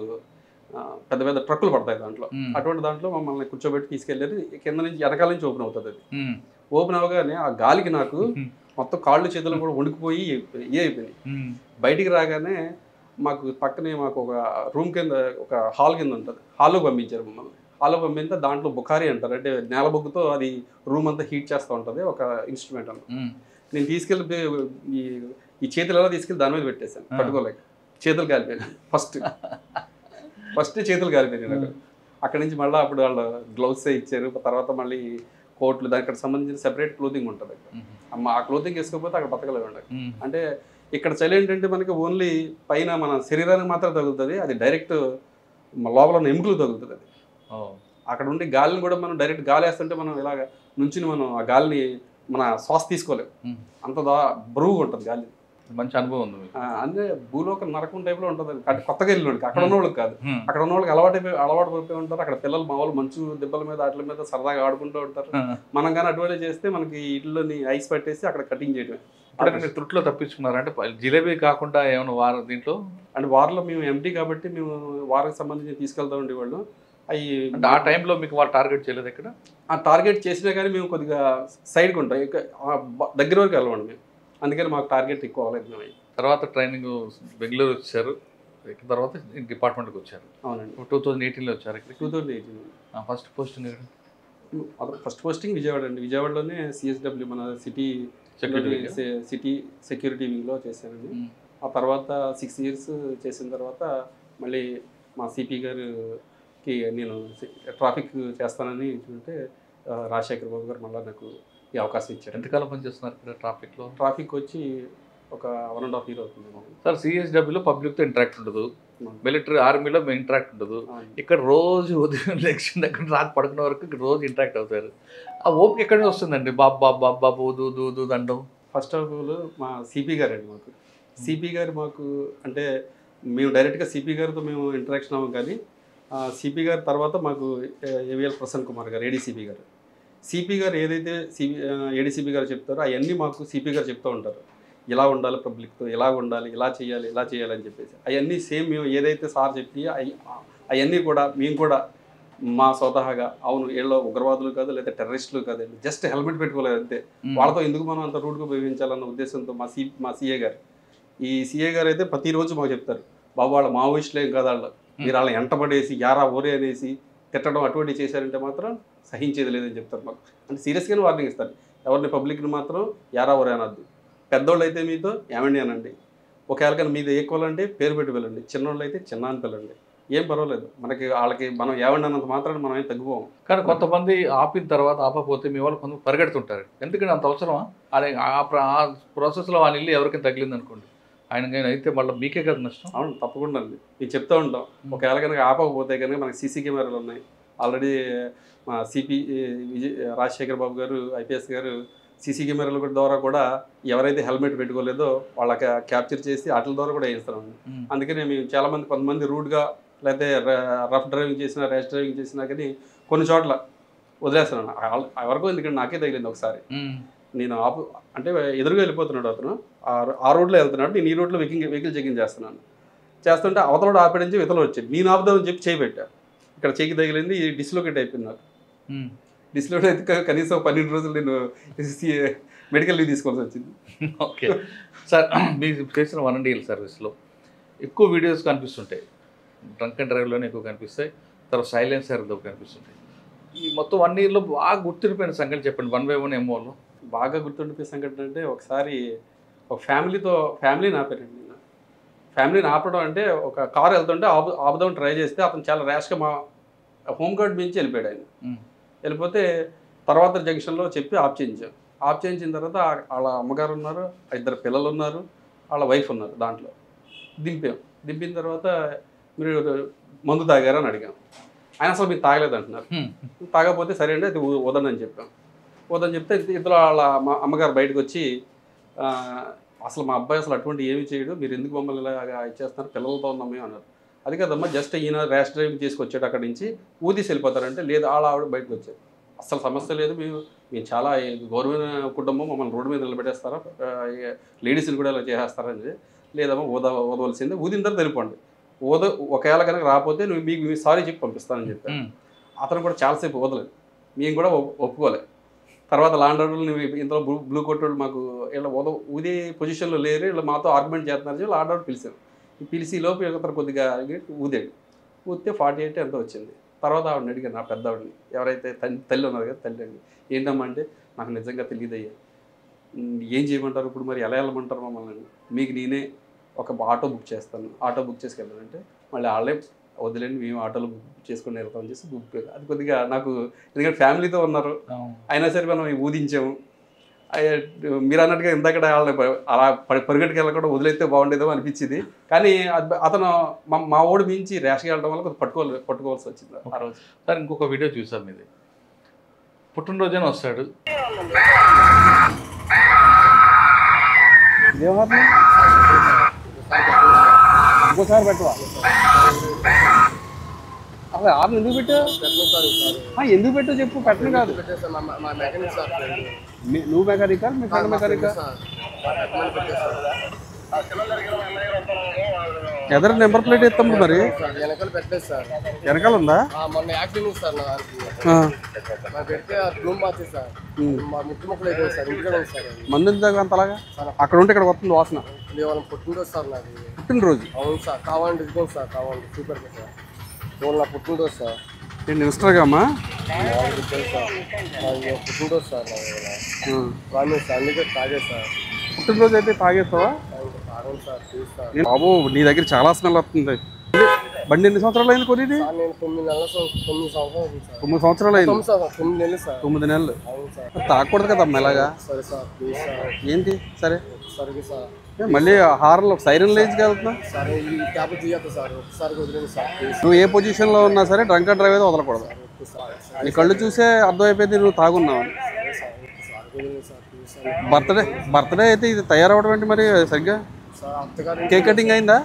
పెద్ద పెద్ద ట్రక్కులు పడతాయి దాంట్లో. అటువంటి దాంట్లో మమ్మల్ని కూర్చోబెట్టి తీసుకెళ్ళారు. కింద నుంచి వెనకాల నుంచి ఓపెన్ అవుతుంది. అది ఓపెన్ అవ్వగానే ఆ గాలికి నాకు మొత్తం కాళ్ళు చేతులు కూడా వణికిపోయి అయిపోయినాయి. బయటికి రాగానే మాకు పక్కనే మాకు ఒక రూమ్ కింద, ఒక హాల్ కింద ఉంటుంది, హాల్లో పంపించారు మమ్మల్ని. హాల్లో పంపితే దాంట్లో బుఖారీ అంటారు, అంటే నేల బొగ్గుతో అది రూమ్ అంతా హీట్ చేస్తూ ఉంటుంది, ఒక ఇన్స్ట్రుమెంట్ అన్న. నేను తీసుకెళ్ళి ఈ చేతులు ఎలా తీసుకెళ్ళి దాని మీద పెట్టేశాను, పట్టుకోలేక చేతులు కాలిపోయాను. ఫస్ట్ చేతులు కాలిపోయాయి నాకు. అక్కడి నుంచి మళ్ళీ అప్పుడు వాళ్ళు గ్లౌస్ ఇచ్చారు, తర్వాత మళ్ళీ కోట్లు, దానికి సంబంధించిన సెపరేట్ క్లోతింగ్ ఉంటుంది. ఆ క్లోతింగ్ వేసుకోకపోతే అక్కడ బతకలేవు. అంటే ఇక్కడ చలి ఏంటంటే మనకి ఓన్లీ పైన మన శరీరానికి మాత్రం తగులుతుంది, అది డైరెక్ట్ లోపల ఉన్న ఎముకలు తగులుతుంది. అది అక్కడ ఉండి గాలిని కూడా మనం డైరెక్ట్ గాలి వేస్తుంటే మనం ఇలాగ నుంచి మనం ఆ గాలిని మన శ్వాస తీసుకోలేము, అంత బరువుగా ఉంటుంది గాలి. మంచి అనుభవం ఉంది. అంటే భూలోక నరకం టైప్లో ఉంటుంది. కొత్తగా వెళ్ళినోడికి, అక్కడ ఉన్న వాళ్ళకి కాదు, అక్కడ ఉన్న వాళ్ళకి అలవాటు పడిపోయి ఉంటారు. అక్కడ పిల్లలు మా వాళ్ళు మంచు దెబ్బల మీద వాటి మీద సరదాగా ఆడుకుంటూ ఉంటారు. మనం కానీ అటువంటి చేస్తే మనకి ఇళ్ళని ఐస్ పట్టేసి అక్కడ కటింగ్ చేయడమే. అంటే మీరు త్రుట్లో తప్పించుకున్నారు అంటే జిలేబీ కాకుండా ఏమైనా వారు దీంట్లో అంటే వారిలో మేము ఎంటీ కాబట్టి మేము వారికి సంబంధించి తీసుకెళ్తా ఉండేవాళ్ళు. అవి అంటే ఆ టైంలో మీకు వాళ్ళు టార్గెట్ చేయలేదు ఎక్కడ? ఆ టార్గెట్ చేసినా కానీ మేము కొద్దిగా సైడ్కి ఉంటాం, దగ్గర వరకు వెళ్ళమండి మేము, అందుకని మాకు టార్గెట్ ఎక్కువ అవ్వలేదు. మేము తర్వాత ట్రైనింగ్ బెంగళూరు వచ్చారు, ఎక్కిన తర్వాత డిపార్ట్మెంట్కి వచ్చారు. అవునండి, 2018లో వచ్చారు. 2018 first posting first posting Vijayawada అండి. విజయవాడలోనే సిఎస్డబ్ల్యూ మన సిటీ సెక్యూరిటీ వింగ్లో చేశానండి. ఆ తర్వాత 6 years చేసిన తర్వాత మళ్ళీ మా సిపి గారికి నేను ట్రాఫిక్ చేస్తానని చూంటే రాజశేఖర్ బాబు గారు మళ్ళీ నాకు ఈ అవకాశం ఇచ్చారు. ఎంతకాలం పనిచేస్తున్నారు ఇక్కడ ట్రాఫిక్లో? ట్రాఫిక్ వచ్చి ఒక 1.5 years అవుతుంది. సార్ సిఎస్డబ్ల్యూలో పబ్లిక్తో ఇంటరాక్ట్ ఉండదు, మిలిటరీ ఆర్మీలో ఇంటరాక్ట్ ఉండదు. ఇక్కడ రోజు ఉదయం లెక్షన్ దగ్గర రాత్రి పడుకునే వరకు ఇక్కడ రోజు ఇంటరాక్ట్ అవుతారు. ఆ ఓపిక ఎక్కడి నుంచి వస్తుందండి? బాబు దూ దండం. ఫస్ట్ ఆఫ్ ఆల్ మా సిపి గారు అండి, మాకు సిపి గారు మాకు అంటే మేము డైరెక్ట్గా సిపి గారితో మేము ఇంటరాక్షన్ అవ్వం, కానీ సిపి గారి తర్వాత మాకు ఏవిఎల్ ప్రసన్న కుమార్ గారు ఏడీసీపీ గారు, సిపి గారు ఏదైతే ఏడీసీపీ గారు చెప్తారో అవన్నీ మాకు సిపి గారు చెప్తూ ఉంటారు. ఇలా ఉండాలి, పబ్లిక్తో ఇలా ఉండాలి, ఇలా చేయాలి అని చెప్పేసి అవన్నీ సేమ్ మేము ఏదైతే సార్ చెప్పి అవన్నీ కూడా మేము కూడా మా స్వతహాగా అవును వీళ్ళు ఉగ్రవాదులు కాదు లేదా టెర్రరిస్టులు కాదండి, జస్ట్ హెల్మెట్ పెట్టుకోలేదు అంతే, వాళ్ళతో ఎందుకు మనం అంత రూట్గా ఉపయోగించాలన్న ఉద్దేశంతో మా సిఏ గారు, ఈ సిఏ గారు అయితే ప్రతిరోజు మాకు చెప్తారు, బాబు వాళ్ళ మావోయిస్టులు ఏం కాదు, వాళ్ళు మీరు వాళ్ళని ఎంటబడేసి యారా ఓరే అనేసి తిట్టడం అటువంటివి చేశారంటే మాత్రం సహించేది లేదని చెప్తారు మాకు. అంటే సీరియస్గానే వార్నింగ్ ఇస్తారు, ఎవరిని పబ్లిక్ని మాత్రం యారా ఓరే అనద్దు, పెద్దోళ్ళు అయితే మీతో ఏమండి అనండి, ఒకవేళ కానీ మీద ఈక్వల్ అంటే పేరు పెట్టి వెళ్ళండి, చిన్నోళ్ళు అయితే చిన్న అని పిల్లండి, ఏం పర్వాలేదు, మనకి వాళ్ళకి మనం ఏమండి అన్నంత మాత్రాన్ని మనం ఏం తగ్గిపోము. కానీ కొంతమంది ఆపిన తర్వాత ఆపకపోతే మీ వాళ్ళు కొంత పరిగెడుతుంటారు, ఎందుకంటే అంత అవసరమా? అదే ఆ ప్రాసెస్లో వాళ్ళ ఇల్లు ఎవరికైనా తగిలింది అనుకోండి, ఆయన అయితే మళ్ళీ మీకే కదా నష్టం. అవును, తప్పకుండా అండి, మేము చెప్తూ ఉంటాం, ఒకవేళ కనుక ఆపకపోతే కనుక మనకి సీసీ కెమెరాలు ఉన్నాయి. ఆల్రెడీ మా సిపి రాజశేఖర్ బాబు గారు ఐపీఎస్ గారు సీసీ కెమెరాల ద్వారా కూడా ఎవరైతే హెల్మెట్ పెట్టుకోలేదో వాళ్ళకి క్యాప్చర్ చేసి వాటి ద్వారా కూడా వేయిస్తామండి. అందుకనే మేము చాలామంది కొంతమంది రూడ్గా లేకపోతే రఫ్ డ్రైవింగ్ చేసినా ర్యాష్ డ్రైవింగ్ చేసినా కానీ కొన్ని చోట్ల వదిలేస్తున్నాను ఎవరికో, ఎందుకంటే నాకే తగిలింది ఒకసారి. నేను అంటే ఎదురుగా వెళ్ళిపోతున్నాడు అతను, ఆ రోడ్లో వెళ్తున్నాడు, నేను ఈ రోడ్లో వెహికల్ చెకింగ్ చేస్తుంటే అవతల ఆపడించి ఇతరులు వచ్చాడు, నేను ఆపుదామని చెప్పి చేయి పెట్టా, ఇక్కడ చేయికి తగిలింది, డిస్లోకేట్ అయిపోయింది నాకు. డిస్లోకేట్ అయితే కనీసం 12 రోజులు నేను మెడికల్ లీవ్ తీసుకోవాల్సి వచ్చింది. ఓకే సార్, మీరు చేసిన 1 year సర్వీస్లో ఎక్కువ వీడియోస్ కనిపిస్తుంటాయి, డ్రంక్ అండ్ డ్రైవ్లోనే ఎక్కువ కనిపిస్తాయి, తర్వాత సైలెన్సర్లో కనిపిస్తుంటాయి. ఈ మొత్తం 1 yearలో బాగా గుర్తుండిపోయిన సంగతి చెప్పండి, 1 by 1 ఎంఓలో బాగా గుర్తుండిపోయే సంఘటన అంటే ఒకసారి ఒక ఫ్యామిలీని ఆపారండి. నేను ఫ్యామిలీని ఆపడం అంటే ఒక కారు వెళ్తుంటే ఆపుదామని ట్రై చేస్తే అతను చాలా ర్యాష్గా మా హోమ్ గార్డ్ మించి వెళ్ళిపోయాడు. ఆయన వెళ్ళిపోతే తర్వాత జంక్షన్లో చెప్పి ఆఫ్ చేయించిన తర్వాత వాళ్ళ అమ్మగారు ఉన్నారు, 2 పిల్లలు ఉన్నారు, వాళ్ళ వైఫ్ ఉన్నారు, దాంట్లో దింపిన తర్వాత మీరు మందు తాగారు అని అడిగాం. ఆయన అసలు మీరు తాగలేదు అంటున్నారు. తాగకపోతే సరే అండి అది వదలని చెప్పాం. వదని చెప్తే ఇద్దరు వాళ్ళ అమ్మగారు బయటకు వచ్చి అసలు మా అబ్బాయి అసలు అటువంటి ఏమి చేయడు, మీరు ఎందుకు మమ్మల్ని ఇలా ఇచ్చేస్తున్నారు, పిల్లలతో ఉన్నామే అన్నారు. అది కదమ్మా జస్ట్ ఈయన ర్యాష్ డ్రైవింగ్ తీసుకొచ్చాడు అక్కడి నుంచి ఊదీసి వెళ్ళిపోతారంటే లేదు ఆవిడ బయటకు వచ్చారు. అసలు సమస్య లేదు, మేము చాలా గౌరవమైన కుటుంబం, మమ్మల్ని రోడ్డు మీద నిలబెట్టేస్తారా, లేడీస్ని కూడా ఇలా చేసేస్తారని. లేదమ్మా ఊదవలసిందే, ఊదిన తర్వాత వెళ్ళిపోండి, ఒకవేళ కనుక రాకపోతే మీకు సారీ చెప్పి పంపిస్తానని చెప్పాను. అతను కూడా చాలాసేపు ఊదలేదు, మేము కూడా ఒప్పుకోలేదు. తర్వాత లాండ్ ఆర్డర్లు ఇంతలో బ్లూ కోట్ మాకు ఇలా ఊదే పొజిషన్లో లేరు, ఇలా మాతో ఆర్గ్యుమెంట్ చేస్తున్నారు, లాండ్ ఆర్డర్ పిలిచారు. పిలిచి లోపు ఇతను కొద్దిగా ఊదాడు, ఊదితే 48 ఎంతో వచ్చింది. తర్వాత ఆవిడని అడిగాను, నా పెద్దవాడిని, ఎవరైతే తల్లి ఉన్నారు కదా, తల్లి అండి, ఏంటమ్మా అంటే నాకు నిజంగా తెలియదయ్యా, ఏం చేయమంటారు ఇప్పుడు, మరి ఎలా వెళ్ళమంటారు మమ్మల్ని, మీకు నేనే ఒక ఆటో బుక్ చేస్తాను, ఆటో బుక్ చేసుకెళ్ళానంటే మళ్ళీ వాళ్ళే వదిలేండి మేము ఆటోలో బుక్ చేసుకుని వెళ్తామని చేసి బుక్. అది కొద్దిగా నాకు ఎందుకంటే ఫ్యామిలీతో ఉన్నారు, అయినా సరే మనం ఊదించాము. మీరు అన్నట్టుగా ఇందాక వాళ్ళని అలా పరిగెట్టుకు వెళ్ళకుండా వదిలేస్తే బాగుండేదో అనిపించింది. కానీ అతను మా ఓడి మించి ర్యాష్గా వెళ్ళడం వల్ల కొంచెం పట్టుకోవాల్సి వచ్చింది ఆ రోజు. సార్ ఇంకొక వీడియో చూసాం, ఇది పుట్టినరోజున వస్తాడు, ఇంకోసారి పెట్టవా అసలు ఆరు ఎందుకు పెట్టావు, ఎందుకు పెట్టావు చెప్పు, పెట్టను కాదు. నువ్వు మెకానికా, మీ ఫ్రెండ్ మెకానికా? ఎదర నెంబర్ ప్లేట్ ఇస్తాం మరి, వెనకాల పెట్టలేదు సార్. వెనకాల ఉందా? మొన్న యాక్సిడెంట్ సార్ నాకు పెడితే రూమ్ మార్చేది సార్, మా ముట్టు మొక్కలు అయిపోయింది సార్, ఇంటికి సార్. మందు ఎందుకు అంతలాగా? అక్కడ ఉంటే ఇక్కడ వస్తుంది వాసన. వాళ్ళ పుట్టినరోజు సార్ నాది. పుట్టినరోజు? అవును సార్, కావాలంటే ఇదిగోండి సార్, కావాలంటే సూపర్ సార్, నా పుట్టినరోజు సార్. నేను ఇన్స్టాగ్రామా సార్ పుట్టినరోజు సార్ ప్రామిస్ సార్, అందుకే తాగే సార్. పుట్టినరోజు అయితే తాగేస్తావా? తాగండి సార్, ప్లీజ్ సార్. బాబు నీ దగ్గర చాలా స్మెల్ వస్తుంది. బండి ఎన్ని సంవత్సరాలు అయింది కొనేది? నేను 9 సంవత్సరాలు 9 సంవత్సరాలు అయింది. 9 నెలలు సార్. 9 నెలలు. అవును సార్. తాగకూడదు కదమ్మా ఇలాగా. సరే సార్, ప్లీజ్ సార్. ఏంటి సరే సరే సార్, మళ్ళీ హార్న్లో సైరన్ లేచి వెళ్తున్నా. సరే ఈ క్యాబ్ తీయద్దు సార్, ఒకసారి వదిలేదు సార్ ప్లీజ్. నువ్వు ఏ పొజిషన్లో ఉన్నా సరే డ్రంక్ అండ్ డ్రైవ్ అయితే వదలకూడదు. నీ కళ్ళు చూసే అర్థమైపోయింది నువ్వు తాగున్నావు. బర్త్డే అయితే ఇది తయారవడం ఏంటి మరి సరిగ్గా? కేక్ కటింగ్ అయిందా?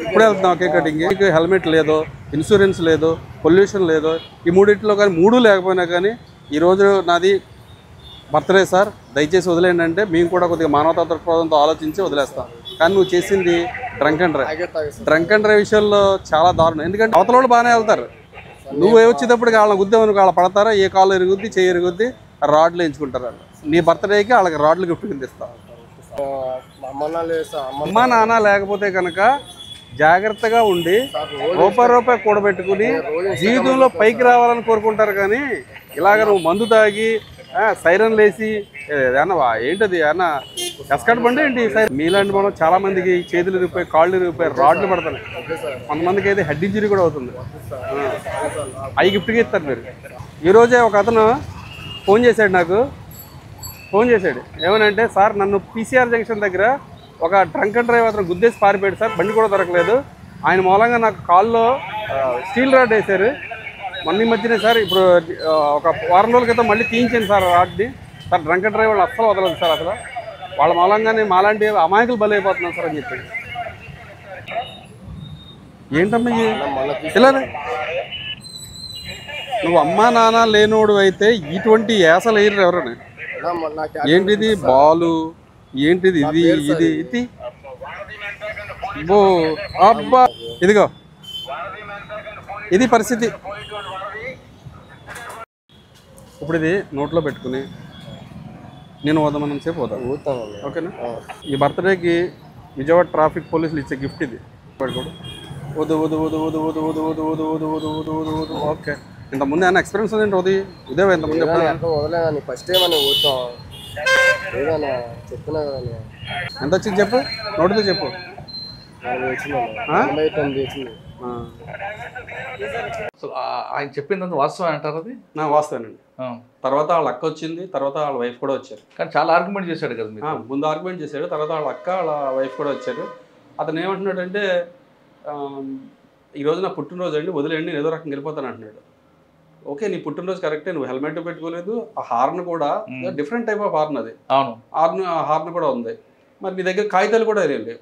ఇప్పుడే వెళ్తున్నావు కేక్ కటింగ్. నీకు హెల్మెట్ లేదు, ఇన్సూరెన్స్ లేదు, పొల్యూషన్ లేదు, ఈ మూడింటిలో కానీ 3 లేకపోయినా కానీ ఈరోజు నాది బర్త్డే సార్ దయచేసి వదిలేండి అంటే మేము కూడా కొద్దిగా మానవతా దృక్పథంతో ఆలోచించి వదిలేస్తాం. కానీ నువ్వు చేసింది drunk and drive. Drunk and drive విషయంలో చాలా దారుణం. ఎందుకంటే అవతల వాళ్ళు బాగానే వెళ్తారు, నువ్వు వచ్చేటప్పటికి వాళ్ళని గుద్దేమనుకో వాళ్ళ పడతారా, ఏ కాళ్ళు ఎరుగుద్ది చేయి ఎరుగుద్ది, రాడ్లు ఎంచుకుంటారు వాళ్ళు. నీ బర్త్డేకి వాళ్ళకి రాడ్లు గిఫ్ట్ కింద ఇస్తావు. అమ్మా నాన్న లేకపోతే కనుక జాగ్రత్తగా ఉండి రూపాయి కూడబెట్టుకుని జీవితంలో పైకి రావాలని కోరుకుంటారు. కానీ ఇలాగ నువ్వు మందు తాగి సైరన్ లేసి ఏంటది అన్న ఎస్కట్ బండి ఏంటి సైరన్? మీలాంటి మనం చాలా మందికి చేతులు ఇరిగిపోయి కాళ్ళు ఇరిగిపోయి రాడ్లు పడుతున్నాయి. కొంతమందికి అయితే హెడ్ ఇంజరీ కూడా అవుతుంది. అవి గిఫ్ట్గా ఇస్తారు మీరు. ఈరోజే ఒక అతను ఫోన్ చేశాడు, నాకు ఫోన్ చేశాడు ఏమనంటే, సార్ నన్ను పీసీఆర్ జంక్షన్ దగ్గర ఒక డ్రంక్ అండ్ డ్రైవ్ అతను గుద్దేసి పారిపోయాడు సార్, బండి కూడా దొరకలేదు, ఆయన మూలంగా నాకు కాల్లో స్టీల్ రాడ్ వేశారు మొన్న మధ్యనే సార్, ఇప్పుడు ఒక వారం రోజుల క్రితం మళ్ళీ తీయించాను సార్ రాడ్ని. సార్ డ్రంక్ అండ్ డ్రైవ్ వాళ్ళు అస్సలు వదలదు సార్, అసలు వాళ్ళ మూలంగానే మాలాంటి అమాయకులు బలైపోతున్నాం సార్ అని చెప్పి. ఏంటమ్మా ఇలా నువ్వు అమ్మా నాన్న లేనోడు అయితే ఇటువంటి యాసలు వేయరు ఎవరని. ఏంటిది బాలు, ఏంటిది ఇది ఇది ఇది అబ్బా, ఇదిగో ఇది పరిస్థితి. ఇప్పుడు ఇది నోట్లో పెట్టుకుని నేను వదమని సేపు పోతాను, ఓకేనా? ఈ బర్త్డేకి విజయవాడ ట్రాఫిక్ పోలీసులు ఇచ్చే గిఫ్ట్ ఇది. వదు వదు వదు వదు వదు వదు వదు వదు వదు వదు వదు వదు వదు. ఓకే, ఇంతకుముందు ఏమైనా ఎక్స్పీరియన్స్ ఉంది ఉదయం? ఇంతకుముందు వదలేదని ఫస్ట్ టైం అని ఊరుతాం ఏదన్నా చెప్తున్నా కదా. ఎంత వచ్చింది చెప్పు, నోటితో చెప్పు. అసలు ఆయన చెప్పింది వాస్తవం అంటారు? అది నా వాస్తవేనండి. తర్వాత వాళ్ళ అక్క వచ్చింది, తర్వాత వాళ్ళ వైఫ్ కూడా వచ్చారు. కానీ చాలా ఆర్గ్యుమెంట్ చేశాడు కదా మీరు. ముందు ఆర్గ్యుమెంట్ చేశాడు, తర్వాత వాళ్ళ అక్క వాళ్ళ వైఫ్ కూడా వచ్చారు. అతను ఏమంటున్నాడంటే, ఈరోజు నా పుట్టినరోజు అండి వదిలేండి, నేను ఏదో రకంగా వెళ్ళిపోతాను అంటున్నాడు. ఓకే, నీ పుట్టినరోజు కరెక్టే, నువ్వు హెల్మెట్ పెట్టుకోలేదు, ఆ హార్న్ కూడా డిఫరెంట్ టైప్ ఆఫ్ హార్న్, అది హార్న్ కూడా ఉంది. మరి నీ దగ్గర కాగితాలు కూడా లేవు,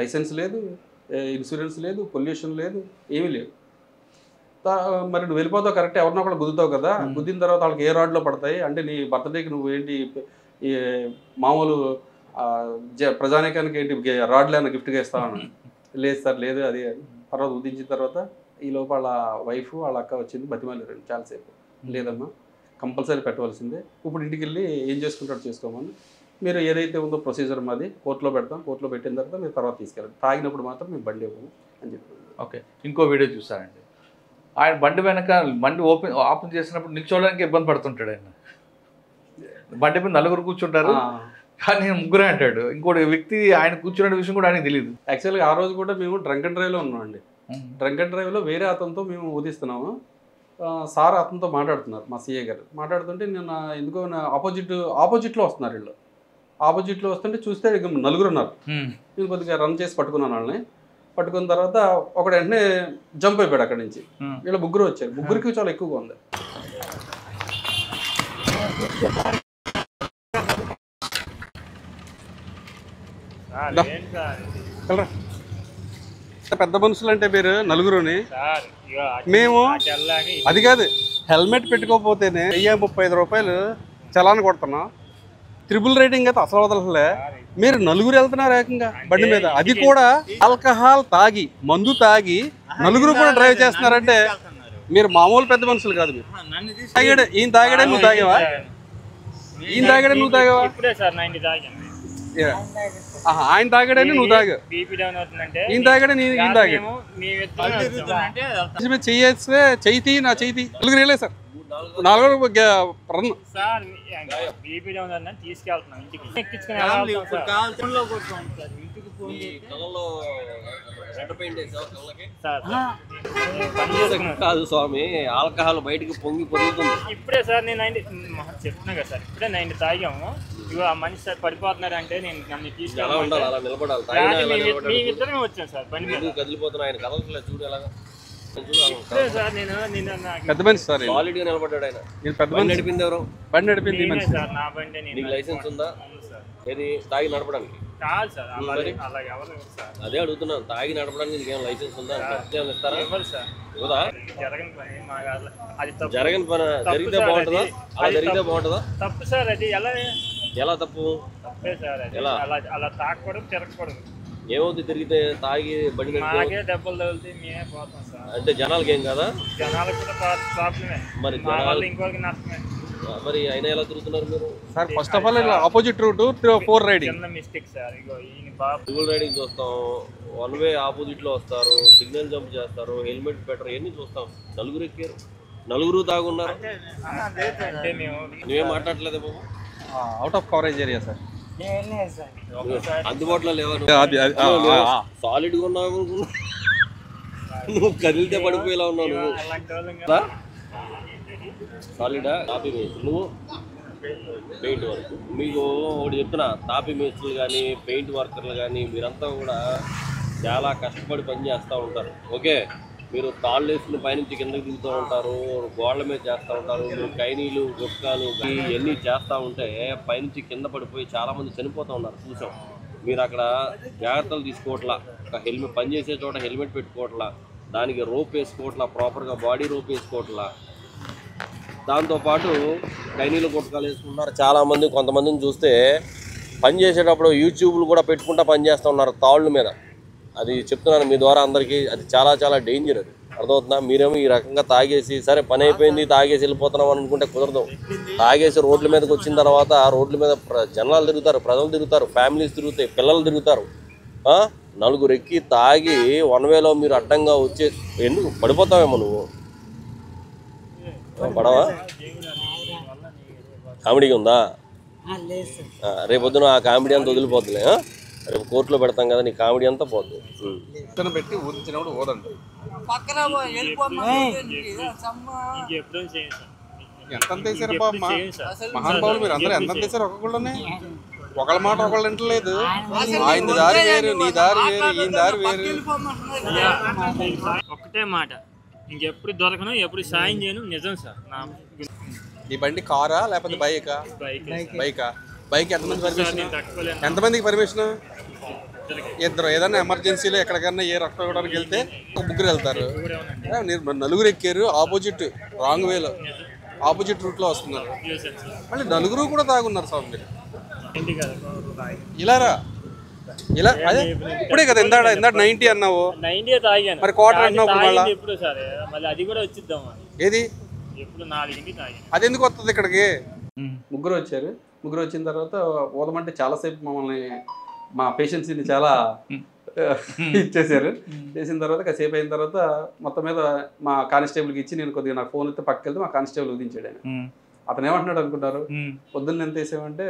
లైసెన్స్ లేదు, ఇన్సూరెన్స్ లేదు, పొల్యూషన్ లేదు, ఏమీ లేదు. మరి నువ్వు వెళ్ళిపోతావు కరెక్ట్, ఎవరినో ఒకటి గుద్దుతావు కదా, గుద్దిన తర్వాత వాళ్ళకి ఏ రాడ్లో పడతాయి అంటే నీ బర్త్డేకి నువ్వు ఏంటి ఈ మామూలు ప్రజానీకానికి ఏంటి రాడ్లు ఏమైనా గిఫ్ట్గా ఇస్తావని. లేదు సార్ లేదు అది. తర్వాత ఉదించిన తర్వాత ఈ లోపు వాళ్ళ వైఫ్ వాళ్ళ అక్క వచ్చింది, బతిమాలి చాలాసేపు. లేదమ్మా కంపల్సరీ పెట్టవలసిందే, ఇప్పుడు ఇంటికి వెళ్ళి ఏం చేసుకుంటాడు చేసుకోమని, మీరు ఏదైతే ఉందో ప్రొసీజర్ మాది కోర్టులో పెడతాం, కోర్టులో పెట్టిన తర్వాత మీరు తర్వాత తీసుకెళ్ళండి, తాగినప్పుడు మాత్రం మేము బండి ఇవ్వము అని చెప్పి. ఓకే, ఇంకో వీడియో చూసానండి, ఆయన బండి వెనక బండి ఓపెన్ చేసినప్పుడు నిల్చోవడానికి ఇబ్బంది పడుతుంటాడు. ఆయన బండి మీద నలుగురు కూర్చుంటారు కానీ నేను ముగ్గురే అంటాడు. ఇంకోటి వ్యక్తి ఆయన కూర్చునే విషయం కూడా ఆయనకు తెలియదు. యాక్చువల్గా ఆ రోజు కూడా మేము డ్రంక్ అండ్ డ్రైవ్లో ఉన్నామండి. డ్రంక్ అండ్ డ్రైవ్లో వేరే అతనితో మేము ఊదిస్తున్నాము. సార్ అతనితో మాట్లాడుతున్నారు, మా సిఏ గారు మాట్లాడుతుంటే నేను ఎందుకో ఆపోజిట్లో వస్తున్నారు. వీళ్ళు ఆపోజిట్లో వస్తుంటే చూస్తే నలుగురు ఉన్నారు. నేను కొద్దిగా రన్ చేసి పట్టుకున్నాను వాళ్ళని. పట్టుకున్న తర్వాత ఒకడు వెంటనే జంప్ అయిపోయాడు అక్కడి నుంచి. వీళ్ళు ముగ్గురు వచ్చారు, ముగ్గురికి చాలా ఎక్కువగా ఉంది. పెద్ద మనుషులు అంటే మీరు నలుగురుని, మేము అది కాదు హెల్మెట్ పెట్టుకోకపోతేనే 1035 రూపాయలు చలాన్ కొడుతున్నాం. ట్రిపుల్ రైడింగ్ అయితే అసలు వదలలే. మీరు నలుగురు వెళ్తున్నారు ఏకంగా బండి మీద, అది కూడా ఆల్కహాల్ తాగి మందు తాగి నలుగురు కూడా డ్రైవ్ చేస్తున్నారంటే మీరు మామూలు పెద్ద మనుషులు కాదు. మీరు తాగాడే, ఈయన తాగాడే నువ్వు తాగావా? ఈయన తాగాడే నువ్వు తాగావా? ఆయన తాగాడని నువ్వు తాగా, ఈయన తాగాడే ఈయన తాగాడు. చెయ్యేస్తే చెయ్యి నా చెయ్యి నలుగురు వెళ్ళే సార్, నాలుగు రన్ కాదు స్వామి, ఆల్కహాల్ బయటకు పొంగి పొరుగుతుంది. ఇప్పుడే సార్ నేను చెప్తున్నా కదా సార్, ఇప్పుడే 90 తాగాము. ఇగో ఆ మనిషి సార్ పడిపోతున్నారు అంటే నేను నన్ను తీసుకెళ్ళాలి, అలా నిలబడాలి. మేమిద్దరమే వచ్చాను సార్ బండి మీద. కదిలిపోతున్నా ఆయన కదలట్లేదు, చూడు ఎలాగా. సార్ నేను పెద్ద మనిషి సార్, సాలిడ్ గా నిలబడ్డాడు ఆయన. పెద్ద మనిషి నడిపింది ఎవరు? బండి నడిపింది సార్, నా బండి. నీకు లైసెన్స్ ఉందా? ఏది తాగి నడపడానికి? కాదు సార్, అలా ఎవరు సార్. అదే అడుగుతున్నాను, తాగి నడపడానికి నీకేం లైసెన్స్ ఉందా? ఇస్తారా? ఇవ్వాలి సార్. ఇవ్వదా? జరగని పని అది తప్పు. జరగని పని జరిగితే బాగుంటుందా? అలా జరిగితే బాగుంటుందా? తప్పు సార్, అది ఎలా తప్పు? తప్పే సార్, అది అలా తాకూడదు, తిరగకూడదు. ఏమవుతుంది తిరిగితే? తాగి బండి మాకే దెబ్బలు తగులుతాయి, మేమే పోతాం సార్. అంటే జనాలకి ఏం కదా? జనాలకు కూడా ప్రాబ్లమే, మరి ఇంకోరికి నష్టమే. మరి అయినా ఎలా తిరుగుతున్నారు మీరు sir? First of all opposite route 4 riding, చిన్న మిస్టేక్ సార్. ఇగో ఈయన బాబు ట్రిపుల్ రైడింగ్ చూస్తాం, వన్ వే ఆపోజిట్ లో వస్తారు, సిగ్నల్ జంప్ చేస్తారు, హెల్మెట్ పెట్టరు, ఎన్ని చూస్తాం. నలుగురు ఎక్కారు, నలుగురు తాగున్నారు. అంటే మేము నువ్వేం మాట్లాడలేదు బాబు? Out of coverage area sir, అందుబాటులో లేవా? సాలిడ్ గా ఉన్నావు నువ్వు, కదిలితే పడిపోయేలా ఉన్నావు నువ్వు. సాలిడా? తాపీ మేస్త్రులు, నువ్వు పెయింట్ వర్క్. మీకు ఒకటి చెప్తున్నా, తాపీ మేస్త్రులు కానీ పెయింట్ వర్కర్లు కానీ మీరంతా కూడా చాలా కష్టపడి పని చేస్తూ ఉంటారు. ఓకే, మీరు తాళ్ళు వేసుకుని పైనుంచి కిందకి దిగుతూ ఉంటారు, గోడల మీద చేస్తూ ఉంటారు, మీరు కైనీలు గుట్కాలు ఇవన్నీ చేస్తూ ఉంటే పైనుంచి కింద పడిపోయి చాలామంది చనిపోతూ ఉన్నారు, చూసాం. మీరు అక్కడ జాగ్రత్తలు తీసుకోవట్లా, ఒక హెల్మెట్ పనిచేసే చోట హెల్మెట్ పెట్టుకోవట్లా, దానికి రోప్ వేసుకోవట్లా, ప్రాపర్గా బాడీ రోప్ వేసుకోవట్లా. దాంతోపాటు కైనీలు గుట్కాలు వేసుకుంటున్నారు చాలామంది. కొంతమందిని చూస్తే పని చేసేటప్పుడు యూట్యూబ్లు కూడా పెట్టుకుంటా పని చేస్తూ ఉన్నారు తాళ్ళు మీద. అది చెప్తున్నాను మీ ద్వారా అందరికీ, అది చాలా చాలా డేంజర్. అది అర్థమవుతుందా? మీరేమో ఈ రకంగా తాగేసి సరే పని అయిపోయింది తాగేసి వెళ్ళిపోతున్నాం అని అనుకుంటే కుదరదు. తాగేసి రోడ్ల మీదకి వచ్చిన తర్వాత రోడ్ల మీద జనాలు తిరుగుతారు, ప్రజలు తిరుగుతారు, ఫ్యామిలీస్ తిరుగుతాయి, పిల్లలు తిరుగుతారు. నలుగురు ఎక్కి తాగి వన్ వేలో మీరు అడ్డంగా వచ్చే ఎందుకు పడిపోతావేమో నువ్వు? పడవా? కామెడీ ఉందా? రేపొద్దున ఆ కామెడీ అంతా వదిలిపోద్దులే. రేపు కోర్టులో పెడతాం కదా, నీ కామెడీ అంతా పోద్దు. పెట్టి ఊరించినప్పుడు ఓదండి. ఎంత వేసారు మహానుభావులు, మీరు అందరూ ఎంత వేసారు? ఒక్కొక్కళ్ళని ఒకళ్ళ మాట ఒకళ్ళు వింటలేదు. ఆయన దారి వేరు, నీ దారి వేరు, ఈయన దారి వేరు. ఒకటే మాట, ఇంకెప్పుడు దొరకను, ఎప్పుడు సాయం చేయను. నిజం సార్. ఈ బండి కారా లేకపోతే బైకా? బైకా. బైక్ ఎంతమంది పర్మిషన్? ఎంతమందికి పర్మిషన్? ఇద్దరు ఏదైనా ఎమర్జెన్సీలో ఎక్కడికైనా ఏ రక్తం ఇవ్వడానికి వెళ్తే ముగ్గురు వెళ్తారు. నలుగురు ఎక్కారు, ఆపోజిట్ రాంగ్ వేలో ఆపోజిట్ రూట్లో వస్తున్నారు. మళ్ళీ నలుగురు కూడా తాగున్నారు స్వామి మీరు. ఇలా రా, ఇలా అదే ఇప్పుడే కదా ఇందాడ 90 అన్నావు, 90 తాగాను మరి క్వార్టర్ అంటున్నావు మళ్ళీ. ఎప్పుడు సరే మళ్ళీ అది కూడా వచ్చిద్దాం ఏది ఎప్పుడు 4కి తాగాను. అది ఎందుకు వస్తుంది ఇక్కడికి? ముగ్గురు వచ్చారు. ముగ్గురు వచ్చిన తర్వాత ఓదమంటే చాలాసేపు మమ్మల్ని మా పేషెంట్స్ని చాలా ఇచ్చేసారు. చేసిన తర్వాత కాసేపు అయిన తర్వాత మొత్తం మీద మా కానిస్టేబుల్కి ఇచ్చి నేను కొద్దిగా నాకు ఫోన్ అయితే పక్కకి వెళ్తే మా కానిస్టేబుల్ ఉదించాడు. ఆయన అతను ఏమంటున్నాడు అనుకుంటారు, పొద్దున్న ఎంత వేసామంటే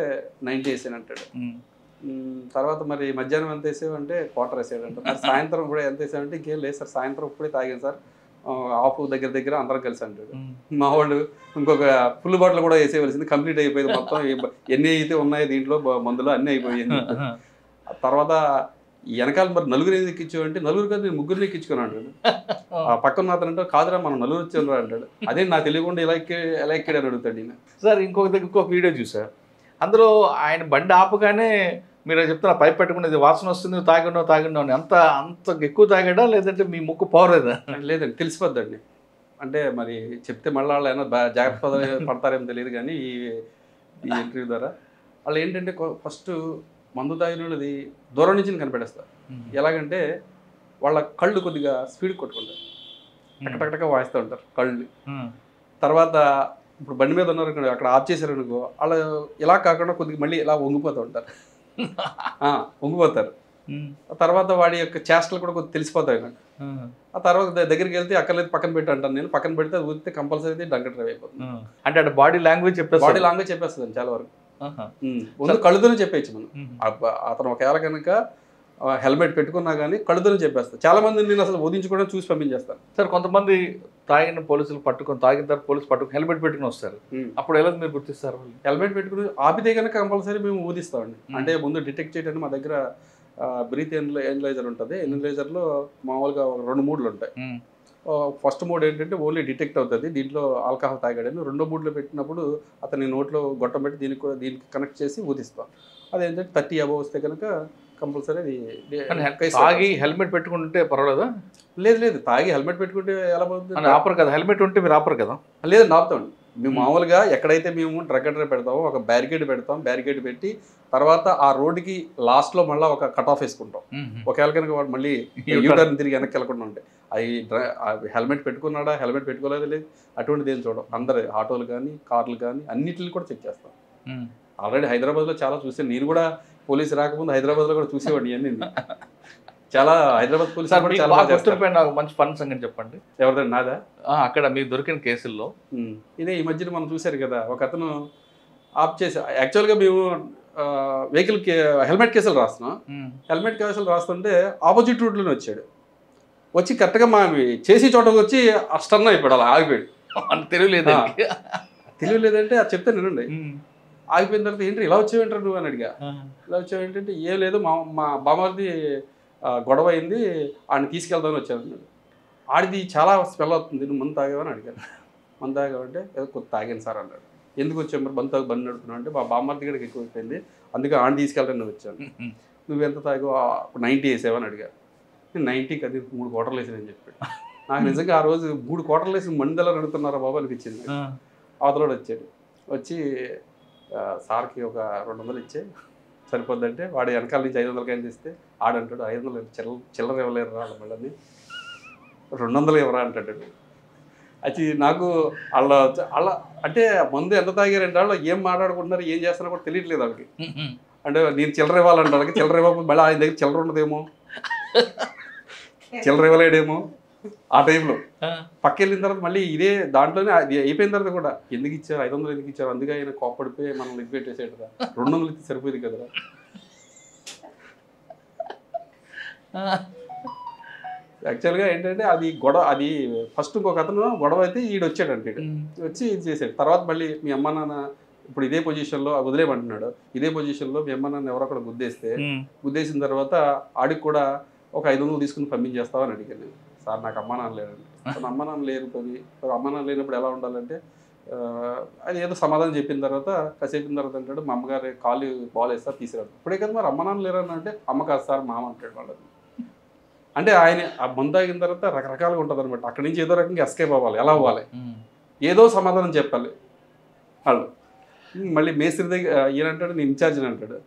90 వేసాను అంటాడు. తర్వాత మరి మధ్యాహ్నం ఎంత వేసామంటే క్వార్టర్ వేసాడంట. మరి సాయంత్రం కూడా ఎంత వేసామంటే ఇంకేం లేదు సార్, సాయంత్రం ఇప్పుడే తాగాను సార్, ఆఫ్ దగ్గర అందరం కలిసి అంటాడు. మా వాళ్ళు ఇంకొక ఫుల్ బాటిల్ కూడా వేసేయవలసింది, కంప్లీట్ అయిపోయింది మొత్తం, ఎన్ని అయితే ఉన్నాయో దీంట్లో మందులు అన్నీ అయిపోయింది. తర్వాత వెనకాల మరి నలుగురు ఎందుకు ఎక్కించావంటే, నలుగురు కాదు నేను ముగ్గురిని ఎక్కించుకుని అంటాడు. ఆ పక్కన అతను అంటే కాదురా మనం నలుగురు వచ్చాను అంటాడు. అదే నాకు తెలియకుండా ఎలా ఎక్కాడు అని అడుగుతాడు ఈయన. సార్ ఇంకొక వీడియో చూసా, అందులో ఆయన బండి ఆపగానే మీరు చెప్తున్నా పైప్ పెట్టుకునేది వాసన వస్తుంది, తాగినావు అని. అంత ఎక్కువ తాగాడా లేదంటే మీ ముక్కు పోరేదా? లేదండి, తెలిసిపోద్దండి. అంటే మరి చెప్తే మళ్ళీ వాళ్ళు ఏమైనా జాగ్రత్త పడతారేమో తెలియదు, కానీ ఈ ఇంటర్వ్యూ ద్వారా వాళ్ళు ఏంటంటే ఫస్ట్ మందు తాగినది దూరం నుంచి కనిపెట్టేస్తారు. ఎలాగంటే వాళ్ళ కళ్ళు కొద్దిగా స్పీడ్ కొట్టుకుంటారు, టకటకటక వాయిస్తూ ఉంటారు కళ్ళు. తర్వాత ఇప్పుడు బండి మీద ఉన్నారు అక్కడ ఆఫ్ చేశారు అనుకో, వాళ్ళు ఇలా కాకుండా కొద్దిగా మళ్ళీ ఇలా వంగిపోతూ ఉంటారు, వంగిపోతారు. తర్వాత వాడి యొక్క చేష్టలు కూడా కొద్దిగా తెలిసిపోతాయి నాకు. ఆ తర్వాత దగ్గరికి వెళ్తే అక్కర్లేదు పక్కన పెట్టి అంటాను నేను, పక్కన పెడితే అది ఊరితే కంపల్సరీ డంక డ్రైవ్ అయిపోతుంది. అంటే అటు బాడీ లాంగ్వేజ్ చెప్పేస్తుంది చాలా వరకు. ముందు కళ్ళుతోనే చెప్పేయచ్చు మనం. అతను ఒకవేళ కనుక హెల్మెట్ పెట్టుకున్నా కానీ కళ్ళుతోనే చెప్పేస్తాను. చాలా మంది నేను అసలు వదిలించుకోవడం చూసి పంపించేస్తాను. సార్ కొంతమంది తాగిన పోలీసులు తాగిన తర్వాత పోలీసు పట్టుకుని హెల్మెట్ పెట్టుకుని వస్తారు, అప్పుడు ఎలా మీరు గుర్తిస్తారు? హెల్మెట్ పెట్టుకుని ఆపితే కనుక కంపల్సరీ మేము ఊదిస్తామండి. అంటే ముందు డిటెక్ట్ చేయడానికి మా దగ్గర బ్రీత్ ఎనలైజర్ ఉంటుంది. ఎనలైజర్లో మామూలుగా 2 మోడ్లు ఉంటాయి. ఫస్ట్ మోడ్ ఏంటంటే ఓన్లీ డిటెక్ట్ అవుతుంది, దీంట్లో ఆల్కహాల్ తాగాడని. 2వ మోడ్లో పెట్టినప్పుడు అతని నోట్లో గొట్టం పెట్టి దీనికి కనెక్ట్ చేసి ఊదిస్తాం. అదేంటంటే 30 అబవ్ వస్తే కనుక కంపల్సరీ అది. తాగి హెల్మెట్ పెట్టుకుంటే పర్వాలేదా? లేదు, తాగి హెల్మెట్ పెట్టుకుంటే ఎలా పోతుంది? ఆపరు కదా, హెల్మెట్ ఉంటే మీరు ఆపరు కదా? లేదండి, ఆపుతామండి. మేము మామూలుగా ఎక్కడైతే మేము డ్రగ్ అండ్ డ్రైవ్ పెడతామో ఒక బ్యారికేడ్ పెడతాం. బ్యారికేడ్ పెట్టి తర్వాత ఆ రోడ్డుకి లాస్ట్లో మళ్ళీ ఒక కట్ ఆఫ్ వేసుకుంటాం. ఒకవేళ కనుక వాడు మళ్ళీ యూటర్న్ తిరిగి వెనక్కి వెళ్ళకుండా ఉంటాయి. అవి హెల్మెట్ పెట్టుకున్నాడా, హెల్మెట్ పెట్టుకోలేదు లేదు అటువంటిది ఏం చూడం. అందరు ఆటోలు కానీ కార్లు కానీ అన్నిటిని కూడా చెక్ చేస్తాం. ఆల్రెడీ హైదరాబాద్లో చాలా చూసాను నేను కూడా. పోలీసు రాకముందు హైదరాబాద్లో కూడా చూసేవాడిని ఇవన్నీ. చాలా హైదరాబాద్ పోలీసు నాకు మంచి ఫన్ సంగతి చెప్పండి. ఎవరిదండి? నాదా? అక్కడ మీకు దొరికిన కేసుల్లో ఇదే ఈ మధ్యన మనం చూశారు కదా, ఒక అతను ఆఫ్ చేసి యాక్చువల్గా మేము వెహికల్కి హెల్మెట్ కేసులు రాస్తున్నాం. హెల్మెట్ కేసులు రాస్తుంటే ఆపోజిట్ రూట్లోనే వచ్చాడు. వచ్చి కరెక్ట్గా మా చేసి చోటకు వచ్చి స్టన్ అయిపోయాడు, అలా ఆగిపోయాడు. తెలియలేదంటే అది చెప్తే నేనండి. ఆగిపోయిన తర్వాత ఏంటి ఇలా వచ్చావేంటారు నువ్వు అని అడిగా. ఇలా వచ్చావేంటంటే ఏం లేదు మా బామ్మది గొడవ అయింది, ఆడిని తీసుకెళ్దామని వచ్చాను. ఆడిది చాలా స్మెల్ అవుతుంది, నువ్వు మందు తాగావని అడిగాను. మందు తాగావంటే ఏదో కొత్త తాగాను సార్ అన్నాడు. ఎందుకు వచ్చావు మరి బండి నడుపుతున్నావు అంటే, మా బామ్మది కూడా ఎక్కువ అయిపోయింది అందుకే ఆడిని తీసుకెళ్ళడానికి వచ్చాను. నువ్వు ఎంత తాగావు? 90 వేసావని అడిగా. నేను 90 అది 3 క్వార్టర్లు వేసానని చెప్పాడు. నాకు నిజంగా ఆ రోజు 3 క్వార్టర్లు వేసి మందిలో నడుతున్నారా బాబు అనిపించింది. అవతలోడు వచ్చాడు. వచ్చి సార్కి ఒక 200 ఇచ్చే సరిపోద్దంటే వాడు వెనకాల నుంచి 500 కాయలు ఇస్తే ఆడంటాడు 500 చిల్లర ఇవ్వలేరు రా మళ్ళీ 200 ఇవ్వరా అంటాడు. అది నాకు అలా అంటే మందు ఎంత తాగారంటే వాళ్ళు ఏం మాట్లాడుకుంటున్నారు ఏం చేస్తున్నారో కూడా తెలియట్లేదు వాళ్ళకి. అంటే నేను చిల్లర ఇవ్వాలంటే వాళ్ళకి చిల్లర ఇవ్వకపోతే మళ్ళీ ఆయన దగ్గర చిల్లర ఉండదేమో, చిల్లర ఇవ్వలేడేమో. ఆ టైంలో పక్క వెళ్ళిన తర్వాత మళ్ళీ ఇదే దాంట్లోనే అది అయిపోయిన తర్వాత కూడా ఎందుకు ఇచ్చారు 500 ఎందుకు ఇచ్చారు, అందుకే ఆయన కోప్పడిపోయి మనం లిక్ పెట్టేసేటరా 200 ఇస్తే సరిపోయింది కదరా. యాక్చువల్గా ఏంటంటే అది ఫస్ట్ ఇంకొక అతను గొడవ అయితే ఈడు వచ్చాడంటే వచ్చి ఇది చేసాడు. తర్వాత మళ్ళీ మీ అమ్మ నాన్న ఇప్పుడు ఇదే పొజిషన్లో వదిలేమంటున్నాడు. ఇదే పొజిషన్లో మీ అమ్మ నాన్న ఎవరో అక్కడ గుద్దేసిన తర్వాత ఆడికి కూడా ఒక 500 తీసుకుని పంపించేస్తావని అడిగాను. సార్ నాకు అమ్మ నాన్న లేరండి. అమ్మ నాన్న లేరు పని అమ్మ నాన్న లేనప్పుడు ఎలా ఉండాలంటే అది ఏదో సమాధానం చెప్పిన తర్వాత కాసేపిన తర్వాత అంటాడు మా అమ్మగారు కాళ్ళు బాల్ వేస్తారు తీసుకురాడు. ఇప్పుడే కదా మరి అమ్మ నాన్న లేరని అంటే అమ్మ కాదు సార్ మామ అంటాడు వాళ్ళని. అంటే ఆయన ఆ మందు తాగిన తర్వాత రకరకాలుగా ఉంటుంది అనమాట. అక్కడి నుంచి ఏదో రకంగా ఎస్కేప్ అవ్వాలి, ఎలా అవ్వాలి, ఏదో సమాధానం చెప్పాలి వాళ్ళు. మళ్ళీ మేస్త్రి దగ్గర ఈయన అంటాడు నేను ఇన్ఛార్జ్ అంటాడు.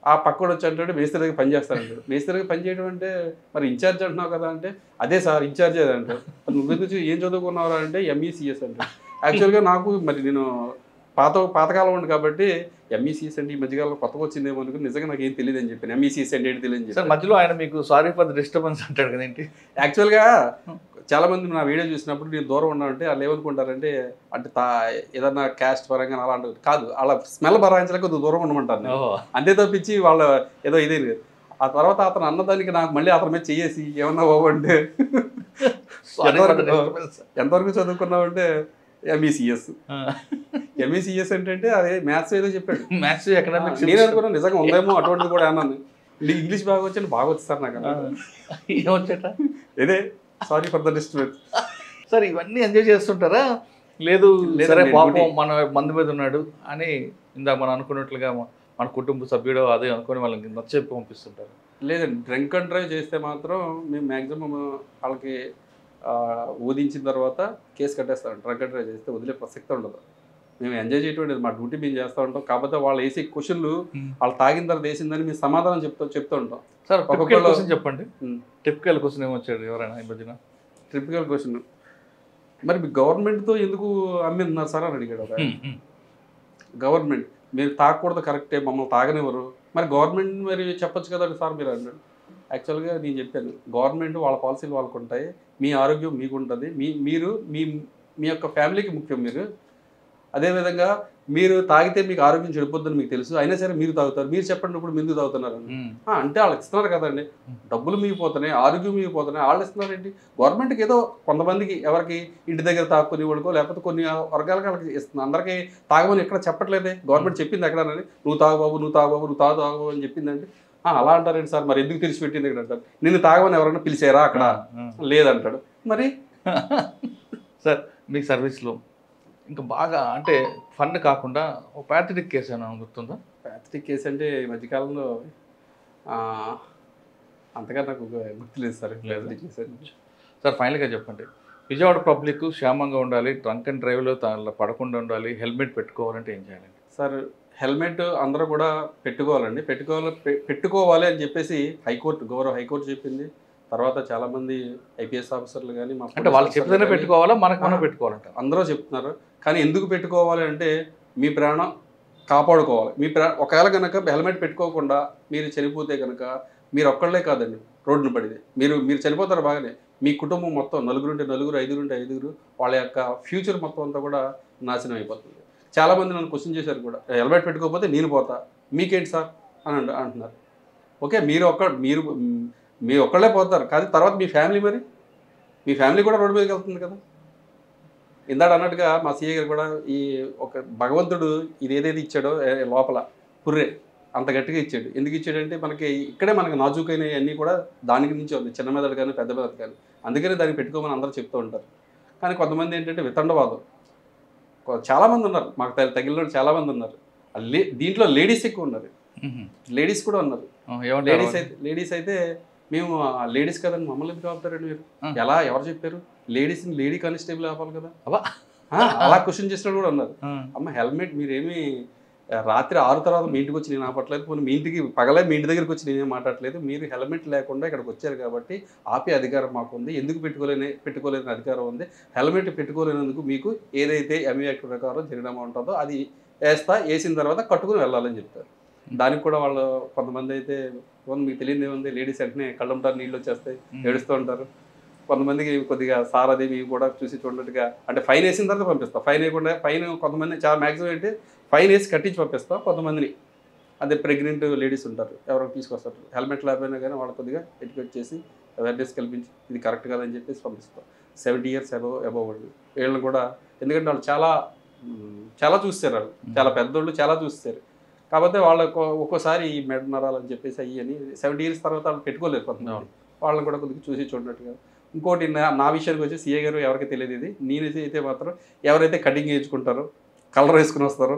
ఆ పక్కడు వచ్చి అంటాడు మేస్త్రి దగ్గర పని చేస్తానంటాడు. మేస్త్రి దగ్గర పని చేయడం అంటే మరి ఇన్ఛార్జ్ అంటున్నావు కదా అంటే అదే సార్ ఇన్ఛార్జ్ అదే అంటాడు. నువ్వు ఏం చదువుకున్నావు అంటే ఎంఈసిఎస్ అంటాడు. యాక్చువల్గా నాకు మరి నేను పాతకాలం ఉంది కాబట్టి ఎంఈసిఎస్ అంటే ఈ మధ్యకాలంలో కొత్తగా వచ్చిందేమో అనుకుని నిజంగా నాకు ఏం తెలియదు అని చెప్పాను. ఎంఈసిఎస్ అంటే ఏంటి తెలియదు సార్ మధ్యలో ఆయన మీకు సారీ ఫర్ ద డిస్టర్బెన్స్ అంటాడు కదా ఏంటి. యాక్చువల్గా చాలా మంది నా వీడియో చూసినప్పుడు నేను దూరం ఉన్నానంటే వాళ్ళు ఏమనుకుంటారంటే అంటే ఏదన్నా క్యాస్ట్ పరంగా అలాంటి కాదు, వాళ్ళ స్మెల్ భరాయించలేక కొద్దిగా దూరం ఉండమంటారు. అంతే తప్పించి వాళ్ళ ఏదో ఇదే. ఆ తర్వాత అతను అన్నదానికి నాకు మళ్ళీ అతని మీద చేసి ఏమన్నా బాగుంటే ఎంతవరకు చదువుకున్నావంటే ఎంఈసిఎస్. ఎంఈసిఎస్ అంటే అదే మ్యాథ్స్ ఏదో చెప్పాడు. మ్యాథ్స్ ఎకనామిక్స్ నేను అనుకున్నాను నిజంగా ఉందేమో అటువంటిది కూడా అన్నాను. ఇంగ్లీష్ బాగా వచ్చి బాగా వచ్చి సార్ నాకు ఏమొచ్చట ఇదే sorry for the disturbance. Sir ఇవన్నీ ఎంజాయ్ చేస్తుంటారా లేదు సరే పాపం మన మంది మీద ఉన్నాడు అని ఇందాక మనం అనుకున్నట్లుగా మన కుటుంబ సభ్యుడు అదే అనుకుని వాళ్ళకి నచ్చేపి పంపిస్తుంటారు? లేదండి, డ్రింక్ అండ్ డ్రైవ్ చేస్తే మాత్రం మేము మ్యాక్సిమం వాళ్ళకి ఊదించిన తర్వాత కేసు కట్టేస్తాం. డ్రంక్ అండ్ డ్రైవ్ చేస్తే వదిలే ప్రసక్తి ఉండదు. మేము ఎంజాయ్ చేయటం మా డ్యూటీ మేము చేస్తూ ఉంటాం. కాకపోతే వాళ్ళు వేసే క్వశ్చన్లు వాళ్ళు తాగిన తర్వాత వేసిందని మేము సమాధానం చెప్తూ ఉంటాం. సార్ ఒక్కొక్క క్వశ్చన్ చెప్పండి. టిపికల్ క్వశ్చన్ ఏమొచ్చాడు ఎవరైనా ఈ మధ్యన? టిపికల్ క్వశ్చన్ మరి మీ గవర్నమెంట్తో ఎందుకు అమ్మిస్తున్నారు సార్ అని అడిగాడు. గవర్నమెంట్ మీరు తాగకూడదు కరెక్టే, మమ్మల్ని తాగనివ్వరు, మరి గవర్నమెంట్ మరి చెప్పొచ్చు కదండి సార్ మీరు అన్నాడు. యాక్చువల్గా నేను చెప్పాను గవర్నమెంట్ వాళ్ళ పాలసీలు వాళ్ళకు ఉంటాయి, మీ ఆరోగ్యం మీకు ఉంటుంది, మీరు మీ యొక్క ఫ్యామిలీకి ముఖ్యం. మీరు అదేవిధంగా మీరు తాగితే మీకు ఆరోగ్యం చెడిపోద్దని మీకు తెలుసు, అయినా సరే మీరు తాగుతారు. మీరు చెప్పండి ఇప్పుడు మీరు తాగుతున్నారు అంటే వాళ్ళు ఇస్తున్నారు కదండి, డబ్బులు మిగిపోతున్నాయి, ఆరోగ్యం మిగిపోతున్నాయి, వాళ్ళు ఇస్తున్నారండి. గవర్నమెంట్కి ఏదో కొంతమందికి ఎవరికి ఇంటి దగ్గర తాక్కుని వాడుకో లేకపోతే కొన్ని వర్గాలకు వాళ్ళకి ఇస్తుంది. అందరికీ తాగమని ఎక్కడ చెప్పట్లేదే. గవర్నమెంట్ చెప్పింది ఎక్కడనని నువ్వు తాగు బాబు నువ్వు తాగు బాబు నువ్వు తాగు అని చెప్పిందండి. అలా అంటారండి సార్, మరి ఎందుకు తెలిసిపెట్టింది ఇక్కడ అంటారు. నిన్ను తాగమని ఎవరైనా పిలిచారా అక్కడ? లేదంటాడు. మరి సార్ మీ సర్వీస్లో ఇంకా బాగా అంటే ఫన్ కాకుండా ఒక ప్యాథటిక్ కేసు ఏమైనా గుర్తుందా? ప్యాథటిక్ కేసు అంటే ఈ మధ్యకాలంలో అంతగా నాకు గుర్తులేదు సార్. ప్యాథటిక్ కేసు సార్ ఫైనల్గా చెప్పండి, విజయవాడ పబ్లిక్ క్షేమంగా ఉండాలి, డ్రంక్ అండ్ డ్రైవ్లో పడకుండా ఉండాలి, హెల్మెట్ పెట్టుకోవాలంటే ఏం చేయాలి సార్? హెల్మెట్ అందరూ కూడా పెట్టుకోవాలండి. పెట్టుకోవాలి అని చెప్పేసి గౌరవ హైకోర్టు చెప్పింది. తర్వాత చాలామంది ఐపీఎస్ ఆఫీసర్లు కానీ అంటే వాళ్ళు చెప్తేనే పెట్టుకోవాలా మనకు మనం పెట్టుకోవాలంట అందరూ చెప్తున్నారు. కానీ ఎందుకు పెట్టుకోవాలి అంటే మీ ప్రాణం కాపాడుకోవాలి. మీ ఒకవేళ కనుక హెల్మెట్ పెట్టుకోకుండా మీరు చనిపోతే కనుక మీరు ఒక్కళ్ళే కాదండి రోడ్డును పడితే మీరు చనిపోతారు బాగానే, మీ కుటుంబం మొత్తం నలుగురుంటే నలుగురు, ఐదుగురు వాళ్ళ యొక్క ఫ్యూచర్ మొత్తం అంతా కూడా నాశనం అయిపోతుంది. చాలామంది నన్ను క్వశ్చన్ చేశారు కూడా, హెల్మెట్ పెట్టుకోకపోతే నేను పోతా మీకేంటి సార్ అని అంటున్నారు. ఓకే మీరు ఒక్కళ్ళే పోతారు, కానీ తర్వాత మీ ఫ్యామిలీ, మరి మీ ఫ్యామిలీ కూడా రోడ్డు మీదకి వెళ్తుంది కదా. ఇందాక అన్నట్టుగా మా సీఏ గారు కూడా ఈ ఒక భగవంతుడు ఇది ఏదైతే ఇచ్చాడో లోపల పుర్రే అంత గట్టిగా ఇచ్చాడు. ఎందుకు ఇచ్చాడంటే మనకి ఇక్కడే మనకి నాజూకైనవి అన్నీ కూడా దానికి నుంచి ఉంది, చిన్న మెదడు కానీ పెద్ద మెదడు కానీ. అందుకనే దాన్ని పెట్టుకోమని అందరూ చెప్తూ ఉంటారు. కానీ కొంతమంది ఏంటంటే వితండవాదం చాలామంది ఉన్నారు, మాకు తగిలిన చాలామంది ఉన్నారు. దీంట్లో లేడీస్ ఎక్కువ ఉన్నారు, లేడీస్ కూడా ఉన్నారు. లేడీస్ అయితే మేము లేడీస్ కదండి మమ్మల్ని ఎందుకు ఆపుతారండి మీరు, ఎవరు చెప్పారు లేడీస్ని లేడీ కానిస్టేబుల్ ఆపాలి కదా అలా క్వశ్చన్ చేసినట్టు కూడా ఉన్నారు. అమ్మ హెల్మెట్ మీరేమి రాత్రి 6 తర్వాత మీ ఇంటికి వచ్చి నేను ఆపట్లేదు, పోనీ మీ ఇంటికి పగలే మీ ఇంటి దగ్గరికి వచ్చి నేనేం మాట్లాడలేదు. మీరు హెల్మెట్ లేకుండా ఇక్కడికి వచ్చారు కాబట్టి ఆపే అధికారం మాకు ఉంది, ఎందుకు పెట్టుకోలేని అధికారం ఉంది. హెల్మెట్ పెట్టుకోలేనందుకు మీకు ఏదైతే ఎంఈ యాక్ట్ ప్రకారం జరిగినమా ఉంటుందో అది వేసిన తర్వాత కట్టుకుని వెళ్ళాలని చెప్తారు. దానికి కూడా వాళ్ళు కొంతమంది అయితే మీకు తెలియదు ఏముంది, లేడీస్ వెంటనే కళ్ళంటారు, నీళ్ళు వచ్చేస్తాయి, ఏడుస్తూ ఉంటారు. కొంతమందికి కొద్దిగా సార్ అది మీకు కూడా చూసి చూడట్టుగా అంటే ఫైన్ వేసిన తర్వాత పంపిస్తాం. ఫైన్ వేయకుండా కొంతమంది చాలా మ్యాక్సిమం ఏంటి ఫైన్ వేసి కట్టించి పంపిస్తాం. కొంతమందిని అదే ప్రెగ్నెంట్ లేడీస్ ఉంటారు, ఎవరో తీసుకొస్తారు, హెల్మెట్ లేకపోయినా కానీ వాళ్ళు కొద్దిగా ఎడ్యుకేట్ చేసి అవేర్నెస్ కల్పించి ఇది కరెక్ట్ కాదని చెప్పేసి పంపిస్తాం. 70 years అబవ్ వాళ్ళు వీళ్ళని కూడా, ఎందుకంటే వాళ్ళు చాలా చూస్తారు, వాళ్ళు చాలా పెద్దోళ్ళు చాలా చూస్తారు. కాకపోతే వాళ్ళకు ఒక్కోసారి ఈ మెడ నరాలని చెప్పేసి అయ్యి అని 70 years తర్వాత వాళ్ళు పెట్టుకోలేరు కొంతమంది. వాళ్ళని కూడా కొద్దిగా చూసి చూడనట్టుగా ఇంకోటి నా విషయానికి వచ్చి సీఏ గారు ఎవరికి తెలియదు ఇది, నేనైతే అయితే మాత్రం ఎవరైతే కటింగ్ వేయించుకుంటారో కలర్ వేసుకుని వస్తారో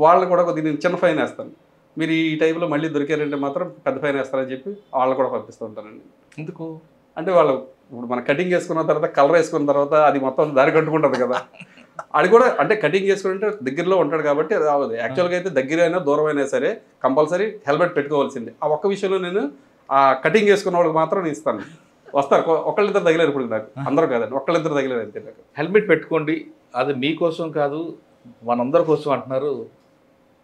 వాళ్ళు కూడా కొద్దిగా నేను చిన్న ఫైన్ వేస్తాను, మీరు ఈ టైంలో మళ్ళీ దొరికారంటే మాత్రం పెద్ద ఫైన్ వేస్తారని చెప్పి వాళ్ళు కూడా పంపిస్తూ ఉంటానండి. ఎందుకు అంటే వాళ్ళు ఇప్పుడు మన కటింగ్ వేసుకున్న తర్వాత కలర్ వేసుకున్న తర్వాత అది మొత్తం దారి కట్టుకుంటుంది కదా, అది కూడా అంటే కటింగ్ చేసుకుంటే దగ్గరలో ఉంటాడు కాబట్టి అది అవ్వదు. యాక్చువల్గా అయితే దగ్గర అయినా దూరం అయినా సరే కంపల్సరీ హెల్మెట్ పెట్టుకోవాల్సిందే. ఆ ఒక్క విషయంలో నేను ఆ కటింగ్ వేసుకున్న వాళ్ళకి మాత్రం నేను ఇస్తాను. వస్తారు ఒకళ్ళిద్దరు తగిలేరు, ఇప్పుడు నాకు అందరూ కాదండి, ఒకళ్ళిద్దరు తగిలేరు అంతే. నాకు హెల్మెట్ పెట్టుకోండి, అది మీకోసం కాదు మనందరి కోసం అంటున్నారు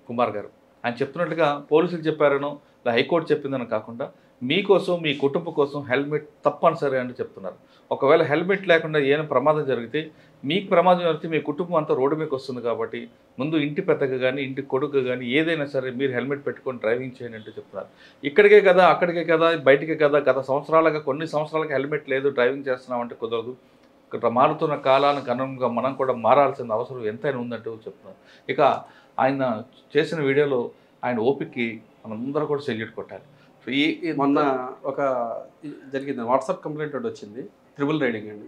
కుమార్ గారు. ఆయన చెప్తున్నట్టుగా పోలీసులు చెప్పారనో లేదా హైకోర్టు చెప్పిందని కాకుండా మీకోసం మీ కుటుంబం కోసం హెల్మెట్ తప్పనిసరి అని చెప్తున్నారు. ఒకవేళ హెల్మెట్ లేకుండా ఏమైనా ప్రమాదం జరిగితే మీకు ప్రమాదం జరిగితే మీ కుటుంబం అంతా రోడ్డు మీకు వస్తుంది కాబట్టి ముందు ఇంటి పెద్దగా కానీ ఇంటి కొడుకు కానీ ఏదైనా సరే మీరు హెల్మెట్ పెట్టుకొని డ్రైవింగ్ చేయండి అంటూ చెప్తున్నారు. ఇక్కడికే కదా అక్కడికే కదా బయటికే కదా గత సంవత్సరాలుగా కొన్ని సంవత్సరాలకి హెల్మెట్ లేదు డ్రైవింగ్ చేస్తున్నామంటే కుదరదు. ఇక్కడ మారుతున్న కాలానికి అనుగుణంగా మనం కూడా మారాల్సిన అవసరం ఎంతైనా ఉందంటూ చెప్తున్నారు. ఇక ఆయన చేసిన వీడియోలో ఆయన ఓపికకి మనందరూ కూడా సెల్యూట్ కొట్టాలి. మొన్న ఒక జరిగింది వాట్సాప్ కంప్లైంట్ ఒకటి వచ్చింది, ట్రిపుల్ రైడింగ్ అండి.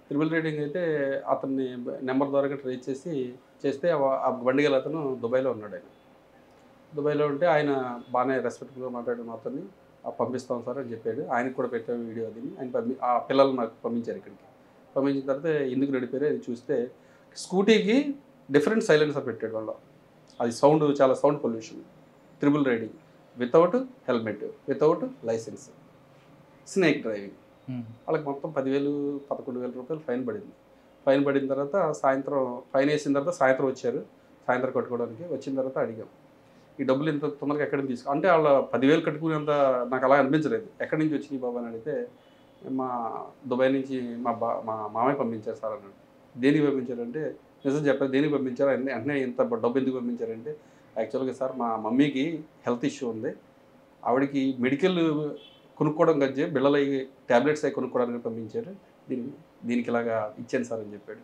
ట్రిపుల్ రైడింగ్ అయితే అతన్ని నెంబర్ ద్వారా ట్రేస్ చేస్తే ఆ బండి గల అతను దుబాయ్లో ఉన్నాడు. ఆయన దుబాయ్లో ఉంటే ఆయన బాగానే రెస్పెక్ట్గా మాట్లాడిన అతన్ని పంపిస్తాం సార్ అని చెప్పాడు. ఆయనకు కూడా పెట్టే వీడియో అది. ఆయన ఆ పిల్లలు నాకు పంపించారు ఇక్కడికి. పంపించిన తర్వాత ఎందుకు నడిపారు అది చూస్తే స్కూటీకి డిఫరెంట్ సైలెన్సర్ పెట్టాడు వాళ్ళు. అది సౌండ్ చాలా sound pollution. Triple riding without helmet, without licence, snake driving. వాళ్ళకి మొత్తం 10,000 11,000 రూపాయలు ఫైన్ పడింది. ఫైన్ పడిన తర్వాత సాయంత్రం ఫైన్ వేసిన తర్వాత సాయంత్రం వచ్చారు, సాయంత్రం కట్టుకోవడానికి. వచ్చిన తర్వాత అడిగాం ఈ డబ్బులు ఇంత తొందరగా ఎక్కడి నుంచి తీసుకో అంటే వాళ్ళ 10,000 కట్టుకునేంత నాకు అలా అనిపించలేదు. ఎక్కడి నుంచి వచ్చినాయి బాబా అని అడిగితే మా దుబాయ్ నుంచి మా మామయ్య పంపించారు సార్ అన్నాడు. దేనికి పంపించారంటే నిజం చెప్పారు, దేనికి పంపించారు వెంటనే ఇంత డబ్బు ఎందుకు పంపించారంటే యాక్చువల్గా సార్ మా మమ్మీకి హెల్త్ ఇష్యూ ఉంది, ఆవిడకి మెడికల్ కొనుక్కోవడం కంటే బిళ్ళలు ట్యాబ్లెట్స్ అవి కొనుక్కోవడానికి పంపించారు, దీనికి ఇలాగా ఇచ్చాను సార్ అని చెప్పాడు.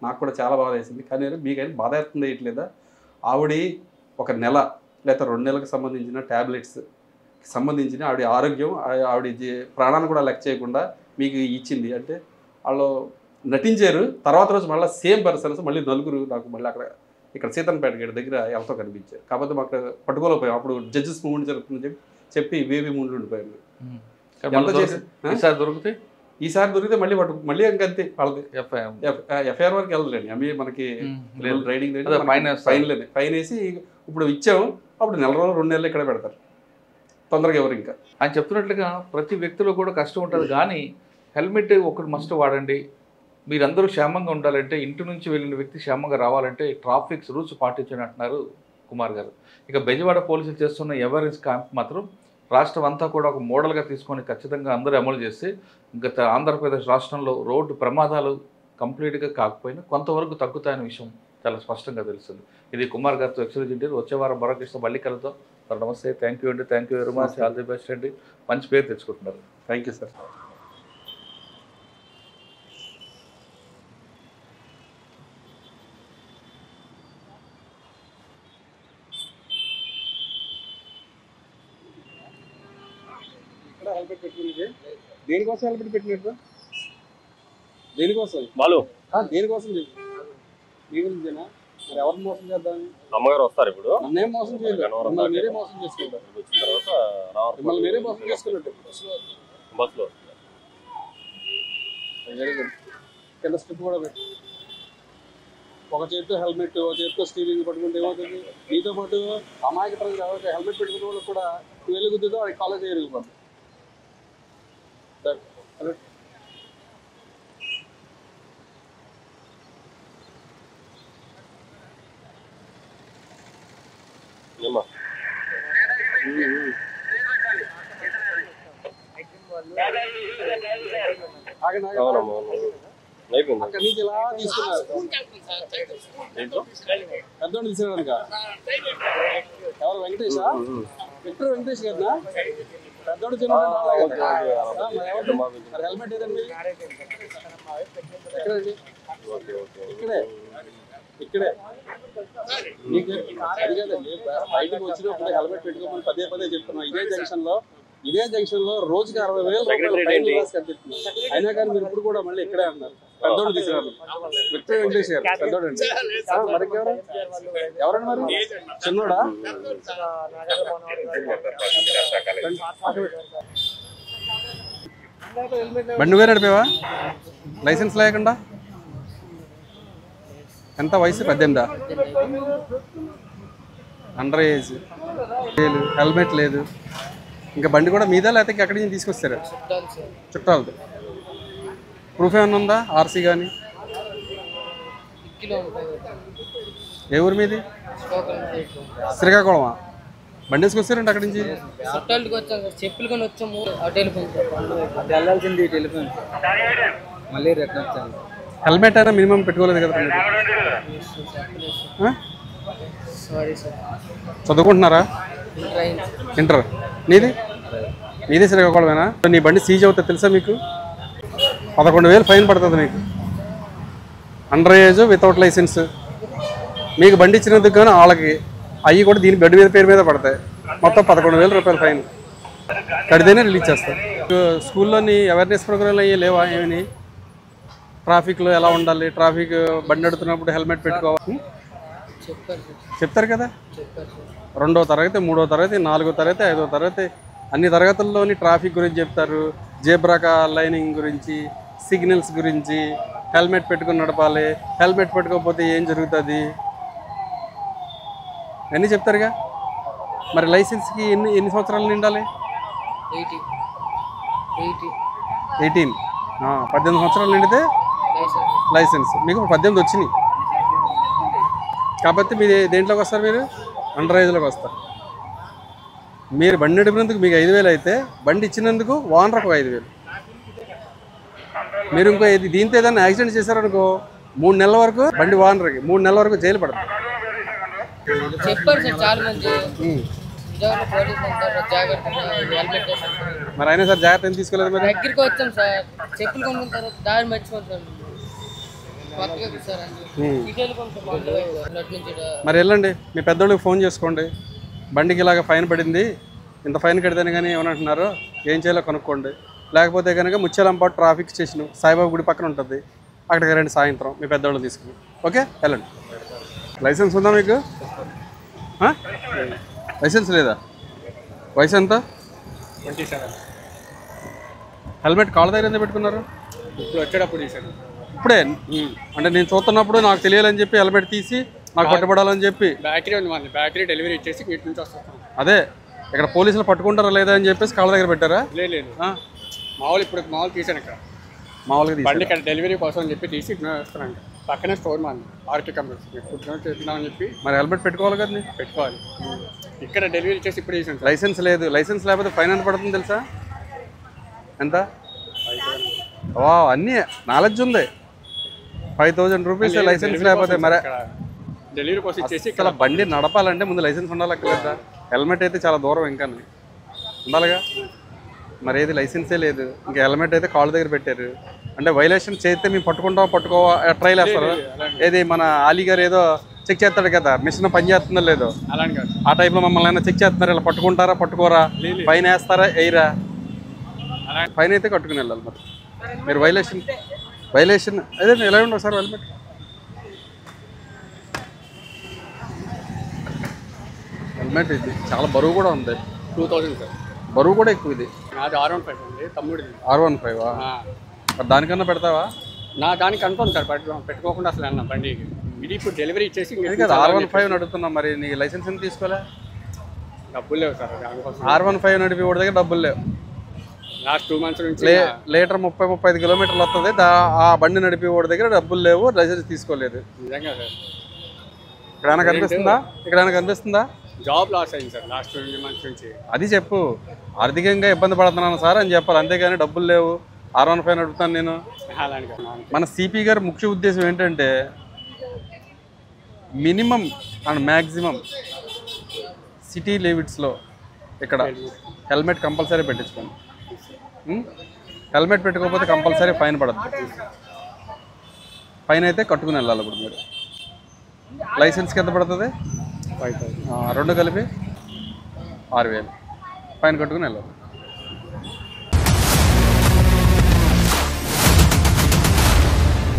నాకు కూడా చాలా బాధ వేసింది. కానీ మీకైనా బాధ వేస్తుంది వేయట్లేదా, ఆవిడ ఒక నెల లేదా 2 నెలలకు సంబంధించిన ట్యాబ్లెట్స్ సంబంధించిన ఆవిడ ఆరోగ్యం ఆవిడ ప్రాణాన్ని కూడా లెక్క చేయకుండా మీకు ఇచ్చింది అంటే వాళ్ళు నటించారు. తర్వాత రోజు మళ్ళీ సేమ్ పర్సన్స్ మళ్ళీ 4 నాకు మళ్ళీ అక్కడ ఇక్కడ సీతన్పేట గేట్ దగ్గర ఎవరితో కనిపించారు. కాకపోతే మాకు పట్టుకోలేకపోయాం. అప్పుడు జడ్జెస్ మూమెంట్ జరుగుతుందని చెప్పి వేవి మూమెంట్ ఉండిపోయాను. ఈసారి దొరికితే మళ్ళీ ఇంకంతే వాళ్ళది ఎఫ్ఐఆర్ వరకు వెళ్ళలేండి. అవి మనకి రైడింగ్ ఫైన్ వేసి ఇప్పుడు ఇచ్చాము. అప్పుడు 1 నెల రోజులు 2 నెలలు ఇక్కడ పెడతారు, తొందరగా ఎవరు. ఇంకా ఆయన చెప్తున్నట్లుగా ప్రతి వ్యక్తిలో కూడా కష్టం ఉంటుంది, కానీ హెల్మెట్ ఒకటి మస్ట్ వాడండి. మీరందరూ క్షేమంగా ఉండాలంటే, ఇంటి నుంచి వెళ్ళిన వ్యక్తి క్షేమంగా రావాలంటే ట్రాఫిక్ రూల్స్ పాటించండి అంటున్నారు కుమార్ గారు. ఇక బెజవాడ పోలీసులు చేస్తున్న అవేర్నెస్ క్యాంప్ మాత్రం రాష్ట్రం అంతా కూడా ఒక మోడల్గా తీసుకొని ఖచ్చితంగా అందరూ అమలు చేస్తే గత ఆంధ్రప్రదేశ్ రాష్ట్రంలో రోడ్డు ప్రమాదాలు కంప్లీట్గా కాకపోయినా కొంతవరకు తగ్గుతాయనే విషయం చాలా స్పష్టంగా తెలుస్తుంది. ఇది కుమార్ గారితో ఎక్స్క్లూజివ్. వచ్చే వారం మరొక మళ్ళీ కలుద్దాం. నమస్తే, థ్యాంక్ యూ అండి, thank you very much, all the best అండి. మంచి పేరు తెచ్చుకుంటున్నారు. Thank you sir. హెల్మెట్ పెట్టుకునేది దేనికోసం? హెల్మెట్ పెట్టినట్టు దేనికోసం? దేనికోసం చెప్పి మీ గురించేనా? మరి ఎవరిని మోసం చేద్దామని? అమ్మగారు వస్తారు ఇప్పుడు. నన్నేం మోసం చేయలేదు, మీరే మోసం చేసుకుంటారు. వచ్చిన తర్వాత మిమ్మల్ని మీరే మోసం చేసుకున్నట్టు బస్సులో కింద స్ట్రిప్ కూడా పెట్టి ఒక చేతితో హెల్మెట్, ఒక చేతితో స్టీరింగ్ పట్టుకుంటే ఏమవుతుంది? మీతో పాటు అమాయకతరం కాబట్టి హెల్మెట్ పెట్టుకునే వాళ్ళకి కూడా 2,000 గుద్దుతో వాడికి కాలేజ్ ఎరిగిపోతుంది. అక్కడి నుంచి ఇలా తీసుకున్నారు, పెద్దోడు తీసుకున్నాడు. ఎవరు? వెంకటేష్ వెంకటేష్ కదా పెద్దోడు చిన్న. హెల్మెట్ ఏదండి? ఎక్కడండి? ఇక్కడే మీకు అది కదండి. బయటకు వచ్చినప్పుడు హెల్మెట్ పెట్టుకోమని పదే చెప్తున్నాం. ఇదే జంక్షన్ లో ఇదే జంక్షన్ లో రోజుకి 60,000 రూపాయలు ఫైన్ రాసి కట్టిస్తున్నారు. అయినా కానీ మీరు ఇప్పుడు కూడా మళ్ళీ ఇక్కడే అన్నారు. పెద్దోడు తీసుకున్నారు విక్టరీ వెంకటేష్ గారు పెద్దోడు అండి. మరి ఎవరండి మరి చిన్నోడా? బండి వేరే నడిపేవా లైసెన్స్ లేకుండా? ఎంత వయసు? 18. అండర్ ఏజ్, హెల్మెట్ లేదు. ఇంకా బండి కూడా మీదా లేకపోతే ఎక్కడి నుంచి తీసుకొస్తారా? చుట్టాలతో. ప్రూఫ్ ఏమన్నా ఉందా? ఆర్సీ కానీ? ఏ ఊరు మీది? శ్రీకాకుళమా? బండి వేసుకొస్తారండి అక్కడి నుంచి? చెప్పులు కొని వచ్చాము. వెళ్ళాల్సింది టెలిఫోన్ మళ్ళీ రిటర్న్ వచ్చాను. హెల్మెట్ అయినా మినిమం పెట్టుకోలేదు కదా? చదువుకుంటున్నారా? ఇంటర్. నీది శ్రీకాకుళమేనా? నీ బండి సీజ్ అవుతుంది తెలుసా మీకు? 11,000 ఫైన్ పడుతుంది మీకు. Under age, without licence. మీకు బండి ఇచ్చినందుకు కానీ వాళ్ళకి అవి కూడా దీని బెడ్ మీద పేరు మీద పడతాయి. మొత్తం 11,000 రూపాయలు ఫైన్ కడితేనే రిలీజ్ చేస్తారు. స్కూల్లోని అవేర్నెస్ ప్రోగ్రాంలు అయ్యి లేవా? ఏమని ట్రాఫిక్లో ఎలా ఉండాలి, ట్రాఫిక్ బండి నడుతున్నప్పుడు హెల్మెట్ పెట్టుకోవాలి చెప్తారు కదా. 2వ తరగతి, 3వ తరగతి, 4వ తరగతి, 5వ తరగతి అన్ని తరగతుల్లోని ట్రాఫిక్ గురించి చెప్తారు. జేబ్రా లైనింగ్ గురించి, సిగ్నల్స్ గురించి, హెల్మెట్ పెట్టుకుని నడపాలి, హెల్మెట్ పెట్టుకోకపోతే ఏం జరుగుతుంది అన్నీ చెప్తారుగా. మరి లైసెన్స్కి ఎన్ని సంవత్సరాలు నిండాలి? 18. 18 సంవత్సరాలు నిండితే లైసెన్స్. మీకు 18 వచ్చినాయి కాబట్టి మీరు దేంట్లోకి వస్తారు? మీరు అండర్ ఏజ్లోకి వస్తారు. మీరు బండి నడిపినందుకు మీకు 5,000 అయితే బండి ఇచ్చినందుకు ఓనర్కు 5,000. మీరు ఇంకో దీంతో ఏదైనా యాక్సిడెంట్ చేశారనుకో 3 నెలల వరకు బండి ఓనర్కి 3 నెలల వరకు జైలు పడుతుంది. చెప్పారు సార్ చాలా మంది. మరి అయినా సార్ జాగ్రత్త ఏం తీసుకోలేదు? మరి దగ్గరికి వచ్చాం సార్, చెప్పులు కొనుక్కున్న తర్వాత దారి మర్చిపోతాం సార్. మరి వెళ్ళండి, మీ పెద్దోళ్ళకి ఫోన్ చేసుకోండి. బండికి ఇలాగ ఫైన్ పడింది, ఇంత ఫైన్ కడితేనే కానీ ఏమనంటున్నారు, ఏం చేయాలో కనుక్కోండి. లేకపోతే కనుక ముత్యాలంపాటు ట్రాఫిక్ స్టేషన్ సాయిబాబా గుడి పక్కన ఉంటుంది, అక్కడికి రండి సాయంత్రం మీ పెద్దోళ్ళు తీసుకుని. ఓకే వెళ్ళండి. లైసెన్స్ ఉందా మీకు? లైసెన్స్ లేదా? వయసు ఎంత? 27. హెల్మెట్ కాళ్ళ దగ్గర ఎంత పెట్టుకున్నారు? ఇప్పుడు వచ్చేటప్పుడు తీసాను. ఇప్పుడే అంటే నేను చూస్తున్నప్పుడు నాకు తెలియాలని చెప్పి హెల్మెట్ తీసి నాకు పట్టుబడాలని చెప్పి బ్యాటరీ ఉంది మన బ్యాటరీ డెలివరీ ఇచ్చేసి వీటి నుంచి వస్తాం. అదే ఇక్కడ పోలీసులు పట్టుకుంటారా లేదా అని చెప్పేసి కాళ్ళ దగ్గర పెట్టారా? లేదు మామూలు ఇప్పుడు మామూలు తీసాను. ఇక్కడ మామూలుగా బండి ఇక్కడ డెలివరీ కోసం అని చెప్పి తీసి వస్తున్నాను. పక్కనే స్టోర్ మాది ఆర్టీ కంపెనీ చెప్తున్నామని చెప్పి. మరి హెల్మెట్ పెట్టుకోవాలి కదా? పెట్టుకోవాలి. ఇక్కడ డెలివరీ ఇచ్చేసి ఇప్పుడు తీసాను. లైసెన్స్ లేదు. లైసెన్స్ లేకపోతే ఫైన్ ఎంత పడుతుంది తెలుసా? ఎంత? అన్నీ నాలెడ్జ్ ఉంది. 5,000 రూపీస్ లైసెన్స్ లేకపోతే. మరి డెలివరీ కోసం ఇచ్చేసి అసలు బండి నడపాలంటే ముందు లైసెన్స్ ఉండాలక్కర్లేదా? హెల్మెట్ అయితే చాలా దూరం ఇంకా ఉండాలిగా. మరి ఏది లైసెన్సే లేదు, ఇంకా హెల్మెట్ అయితే కాళ్ళ దగ్గర పెట్టారు. అంటే వైలేషన్ చేస్తే మేము పట్టుకోవా ట్రైల్ వేస్తారు. ఏది మన ఆలీ గారు ఏదో చెక్ చేస్తాడు కదా, మిషన్ పని చేస్తుందో లేదో ఆ టైప్లో మమ్మల్ని అయినా చెక్ చేస్తున్నారు. ఇలా పట్టుకుంటారా పట్టుకోరా, ఫైన్ వేస్తారా వేయరా? ఫైన్ అయితే కట్టుకుని వెళ్ళాలి. మరి మీరు వైలేషన్ అదే ఎలా ఉండవు సార్ హెల్మెట్? హెల్మెట్ ఇది చాలా బరువు కూడా ఉంది. 2000 సార్. బరువు కూడా ఎక్కువ. ఇది నాది R15 అండి, తమ్ముడిది. R15 దానికన్నా పెడతావా? నా దానికి కన్ఫర్మ్ సార్, పెట్టుకోకుండా అసలు అన్న బండికి. ఇది ఇప్పుడు డెలివరీ ఇచ్చేసి R15 అడుగుతున్నా. మరి నీ లైసెన్స్ ఎంత తీసుకోలే? డబ్బులు లేవు సార్ దానికోసం. R15 నడిపి వాడి దగ్గర డబ్బులు లేవు. లాస్ట్ 2 మంత్స్ నుంచి లీటర్ 30-35 కిలోమీటర్లు వస్తుంది. ఆ బండి నడిపి వాడి దగ్గర డబ్బులు లేవు, లైసెన్స్ తీసుకోలేదు. నిజంగా సార్. ఇక్కడ కనిపిస్తుందా? జాబ్ లాస్ అయింది సార్ లాస్ట్ 2 మంత్స్ నుంచి. అది చెప్పు, ఆర్థికంగా ఇబ్బంది పడుతున్నాను సార్ అని చెప్పాలి. అంతేగాని డబ్బులు లేవు R15 నడుపుతాను నేను. మన సిపి గారి ముఖ్య ఉద్దేశం ఏంటంటే మినిమం అండ్ మ్యాక్సిమం సిటీ లిమిట్స్లో ఇక్కడ హెల్మెట్ కంపల్సరీ పెట్టించుకోండి. హెల్మెట్ పెట్టుకోకపోతే కంపల్సరీ ఫైన్ పడుతుంది. ఫైన్ అయితే కట్టుకుని వెళ్ళాలి. ఇప్పుడు మీరు లైసెన్స్కి ఎంత పడుతుంది? 5,000. 2 కలిపి 6,000 ఫైన్ కట్టుకుని వెళ్ళాలి.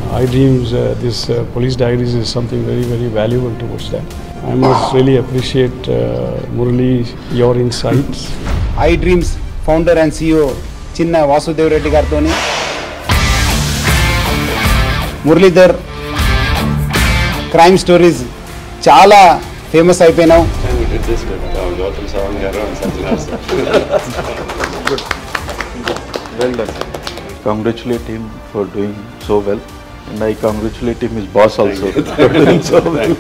iDreams, this police diaries is something very, very valuable towards that. I must really appreciate Murali, your insights. iDreams founder and CEO Chinna Vasudev Reddy Gartoni, Muralidhar crime stories చాలా famous అయిపోయినావు. Well done. Congratulate him for doing so well, and I congratulate him, his boss also, for doing so well.